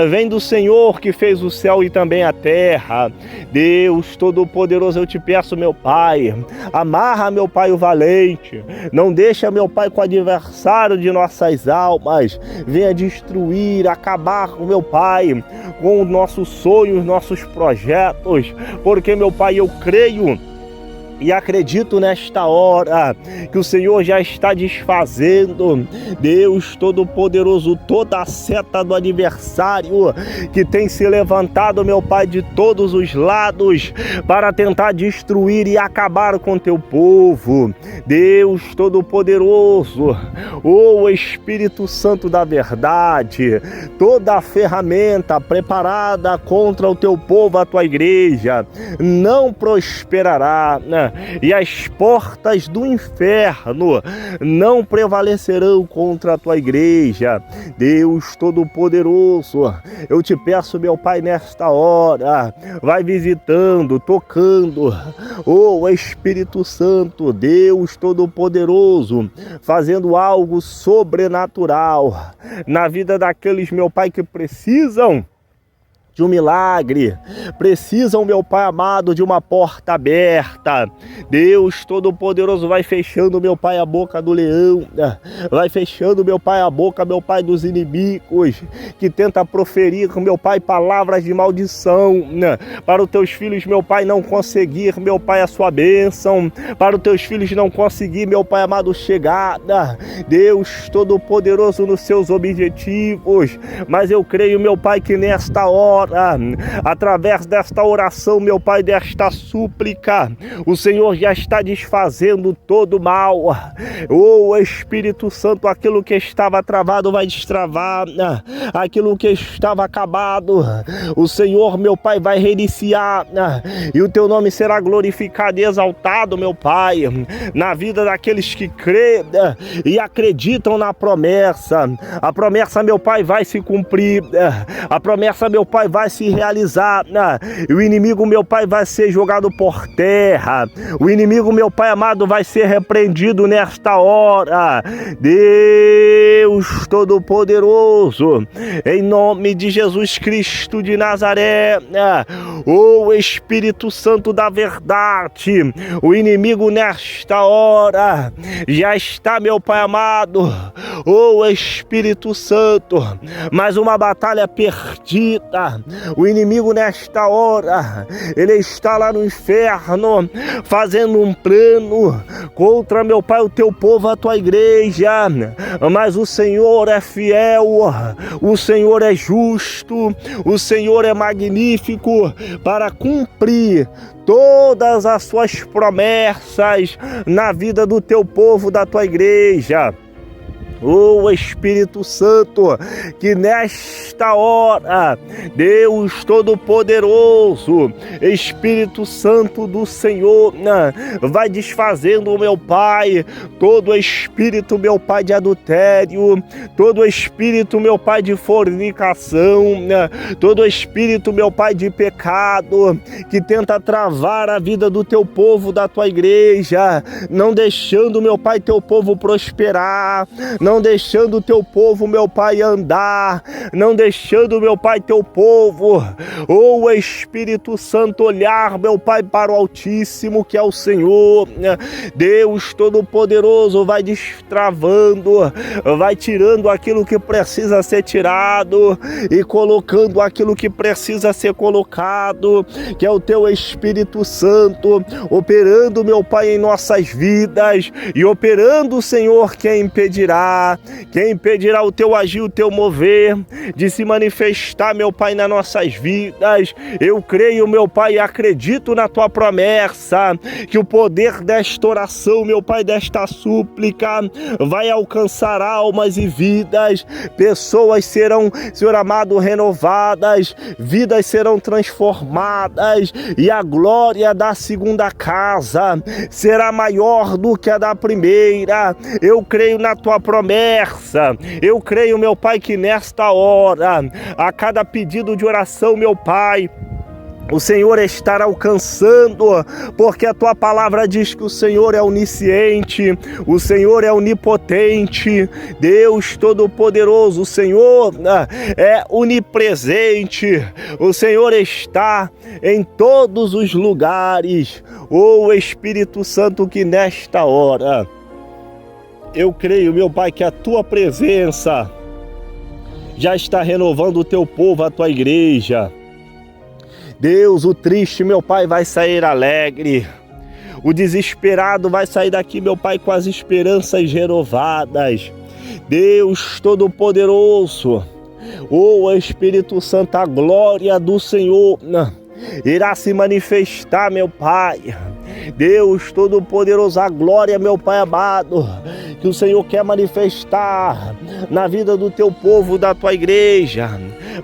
vem do Senhor que fez o céu e também a terra. Deus Todo-Poderoso, eu te peço, meu Pai, amarra, meu Pai, o valente, não deixa, meu Pai, com o adversário de nossas almas, venha destruir, acabar, meu Pai, com os nossos sonhos, nossos projetos, porque, meu Pai, eu creio e acredito nesta hora que o Senhor já está desfazendo, Deus Todo-Poderoso, toda a seta do adversário que tem se levantado, meu Pai, de todos os lados para tentar destruir e acabar com teu povo. Deus Todo-Poderoso, ô Espírito Santo da verdade, toda a ferramenta preparada contra o teu povo, a tua igreja, não prosperará, e as portas do inferno não prevalecerão contra a tua igreja. Deus Todo-Poderoso, eu te peço, meu Pai, nesta hora, vai visitando, tocando, ô Espírito Santo, Deus Todo-Poderoso, fazendo algo sobrenatural na vida daqueles, meu Pai, que precisam de um milagre, precisam, meu Pai amado, de uma porta aberta. Deus Todo-Poderoso, vai fechando, meu Pai, a boca do leão, vai fechando, meu Pai, a boca, meu Pai, dos inimigos que tenta proferir, meu Pai, palavras de maldição para os teus filhos, meu Pai, não conseguir, meu Pai, a sua bênção, para os teus filhos não conseguir, meu Pai amado, chegada, Deus Todo-Poderoso, nos seus objetivos. Mas eu creio, meu Pai, que nesta hora hora, através desta oração, meu Pai, desta súplica, o Senhor já está desfazendo todo o mal. Oh, Espírito Santo, aquilo que estava travado vai destravar, aquilo que estava acabado, o Senhor, meu Pai, vai reiniciar, e o teu nome será glorificado e exaltado, meu Pai, na vida daqueles que crêem e acreditam na promessa. A promessa, meu Pai, vai se cumprir, a promessa, meu Pai, vai se realizar, e o inimigo, meu Pai, vai ser jogado por terra, o inimigo, meu Pai amado, vai ser repreendido nesta hora. Deus Todo-Poderoso, em nome de Jesus Cristo de Nazaré, oh Espírito Santo da verdade, o inimigo nesta hora já está, meu Pai amado, oh Espírito Santo, mais uma batalha perdida. O inimigo nesta hora, ele está lá no inferno, fazendo um plano contra, meu Pai, o teu povo, a tua igreja, mas o Senhor é fiel, o Senhor é justo, o Senhor é magnífico para cumprir todas as suas promessas na vida do teu povo, da tua igreja. Oh Espírito Santo, que nesta hora, Deus Todo-Poderoso, Espírito Santo do Senhor, vai desfazendo, meu Pai, todo espírito, meu Pai, de adultério, todo espírito, meu Pai, de fornicação, todo espírito, meu Pai, de pecado, que tenta travar a vida do teu povo, da tua igreja, não deixando, meu Pai, teu povo prosperar, não deixando o teu povo, meu Pai, andar, não deixando, meu Pai, teu povo, oh Espírito Santo, olhar, meu Pai, para o Altíssimo, que é o Senhor. Deus Todo-Poderoso, vai destravando, vai tirando aquilo que precisa ser tirado e colocando aquilo que precisa ser colocado, que é o teu Espírito Santo, operando, meu Pai, em nossas vidas e operando, Senhor, quem impedirá o teu agir, o teu mover, de se manifestar, meu Pai, nas nossas vidas. Eu creio, meu Pai, e acredito na tua promessa, que o poder desta oração, meu Pai, desta súplica, vai alcançar almas e vidas, pessoas serão, Senhor amado, renovadas, vidas serão transformadas, e a glória da segunda casa será maior do que a da primeira. Eu creio na tua promessa. Eu creio, meu Pai, que nesta hora, a cada pedido de oração, meu Pai, o Senhor estará alcançando, porque a tua palavra diz que o Senhor é onisciente, o Senhor é onipotente, Deus Todo-Poderoso, o Senhor é onipresente, o Senhor está em todos os lugares. Oh Espírito Santo, que nesta hora eu creio, meu Pai, que a tua presença já está renovando o teu povo, a tua igreja. Deus, o triste, meu Pai, vai sair alegre. O desesperado vai sair daqui, meu Pai, com as esperanças renovadas. Deus Todo-Poderoso, oh Espírito Santo, a glória do Senhor irá se manifestar, meu Pai. Deus Todo-Poderoso, a glória, meu Pai amado, que o Senhor quer manifestar na vida do teu povo, da tua igreja.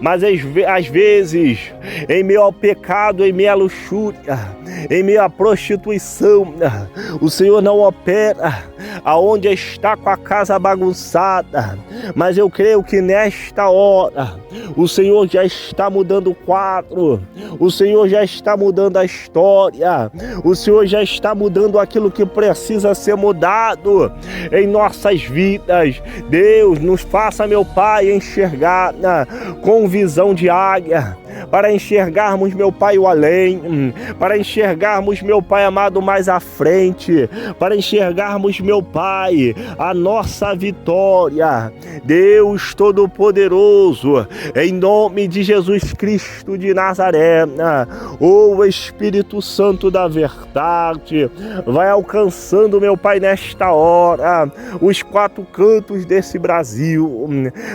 Mas às vezes, em meio ao pecado, em meio à luxúria, em meio à prostituição, o Senhor não opera aonde está com a casa bagunçada. Mas eu creio que nesta hora o Senhor já está mudando o quadro, o Senhor já está mudando a história, o Senhor já está mudando aquilo que precisa ser mudado em nossas vidas. Deus, nos faça, meu Pai, enxergar com visão de águia, para enxergarmos, meu Pai, o além, para enxergarmos, meu Pai amado, mais à frente, para enxergarmos, meu Pai, Pai, a nossa vitória. Deus Todo-Poderoso, em nome de Jesus Cristo de Nazaré, o Espírito Santo da verdade, vai alcançando, meu Pai, nesta hora, os quatro cantos desse Brasil,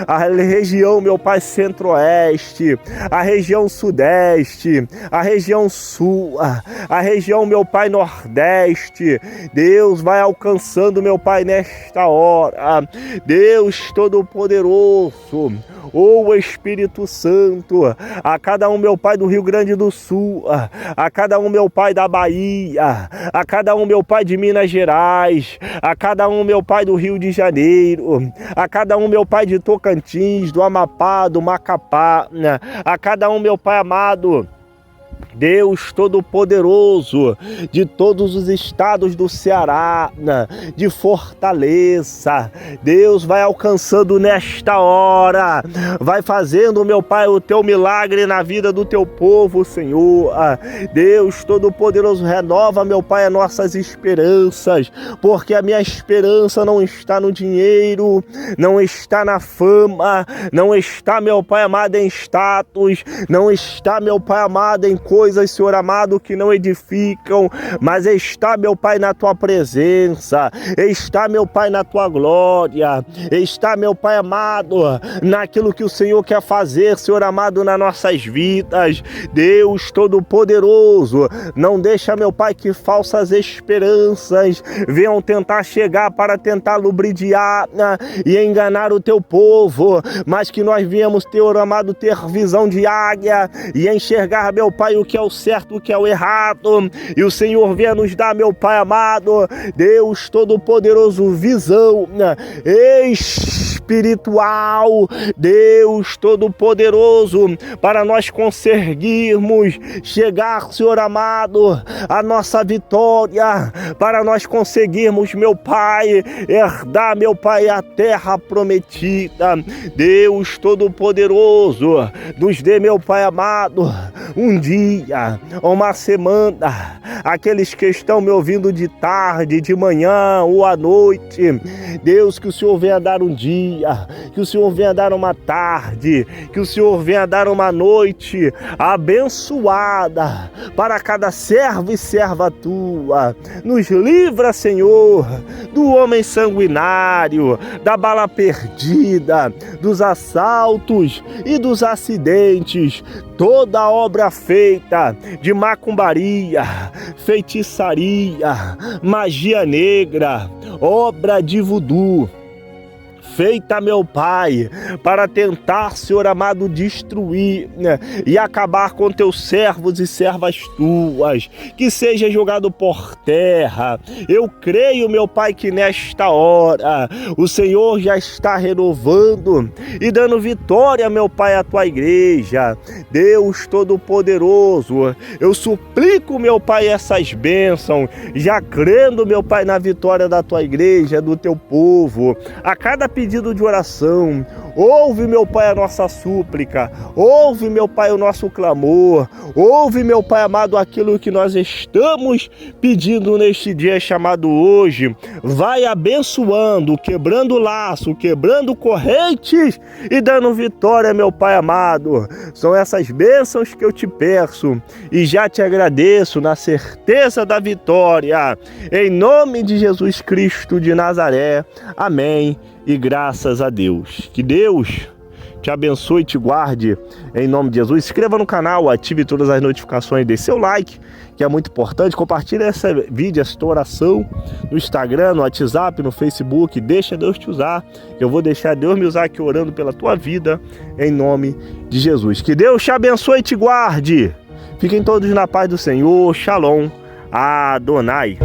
a região, meu Pai, centro-oeste, a região sudeste, a região sul, a região, meu Pai, nordeste. Deus vai alcançando, meu Pai, nesta hora. Deus Todo-Poderoso, o Espírito Santo, a cada um, meu Pai, do Rio Grande do Sul, a cada um, meu Pai, da Bahia, a cada um, meu Pai, de Minas Gerais, a cada um, meu Pai, do Rio de Janeiro, a cada um, meu Pai, de Tocantins, do Amapá, do Macapá, a cada um, meu Pai amado, Deus Todo-Poderoso, de todos os estados do Ceará, de Fortaleza. Deus vai alcançando nesta hora, vai fazendo, meu Pai, o teu milagre na vida do teu povo, Senhor. Deus Todo-Poderoso, renova, meu Pai, as nossas esperanças, porque a minha esperança não está no dinheiro, não está na fama, não está, meu Pai amado, em status, não está, meu Pai amado, em coisas, Senhor amado, que não edificam, mas está, meu Pai, na tua presença, está, meu Pai, na tua glória, está, meu Pai amado, naquilo que o Senhor quer fazer, Senhor amado, nas nossas vidas. Deus Todo-Poderoso, não deixa, meu Pai, que falsas esperanças venham tentar chegar para tentar lubridiar e enganar o teu povo, mas que nós viemos, Senhor amado, ter visão de águia e enxergar, meu Pai, o que é o certo, o que é o errado, e o Senhor venha nos dar, meu Pai amado, Deus Todo-Poderoso, visão espiritual, Deus Todo-Poderoso, para nós conseguirmos chegar, Senhor amado, a nossa vitória, para nós conseguirmos, meu Pai, herdar, meu Pai, a terra prometida. Deus Todo-Poderoso, nos dê, meu Pai amado, um dia, uma semana, aqueles que estão me ouvindo de tarde, de manhã ou à noite, Deus, que o Senhor venha dar um dia, que o Senhor venha dar uma tarde, que o Senhor venha dar uma noite abençoada para cada servo e serva tua. Nos livra, Senhor, do homem sanguinário, da bala perdida, dos assaltos e dos acidentes, toda obra feita de macumbaria, feitiçaria, magia negra, obra de voodoo, feita, meu Pai, para tentar, Senhor amado, destruir e acabar com teus servos e servas tuas, que seja jogado por terra. Eu creio, meu Pai, que nesta hora o Senhor já está renovando e dando vitória, meu Pai, à tua igreja. Deus Todo-Poderoso, eu suplico, meu Pai, essas bênçãos, já crendo, meu Pai, na vitória da tua igreja, do teu povo, a cada pedido de oração. Ouve, meu Pai, a nossa súplica, ouve, meu Pai, o nosso clamor, ouve, meu Pai amado, aquilo que nós estamos pedindo neste dia chamado hoje. Vai abençoando, quebrando laço, quebrando correntes e dando vitória, meu Pai amado. São essas bênçãos que eu te peço e já te agradeço na certeza da vitória. Em nome de Jesus Cristo de Nazaré. Amém. E graças a Deus. Que Deus te abençoe e te guarde em nome de Jesus. Se inscreva no canal, ative todas as notificações, dê seu like, que é muito importante. Compartilhe esse vídeo, essa oração no Instagram, no WhatsApp, no Facebook. Deixa Deus te usar. Eu vou deixar Deus me usar aqui orando pela tua vida em nome de Jesus. Que Deus te abençoe e te guarde. Fiquem todos na paz do Senhor. Shalom. Adonai.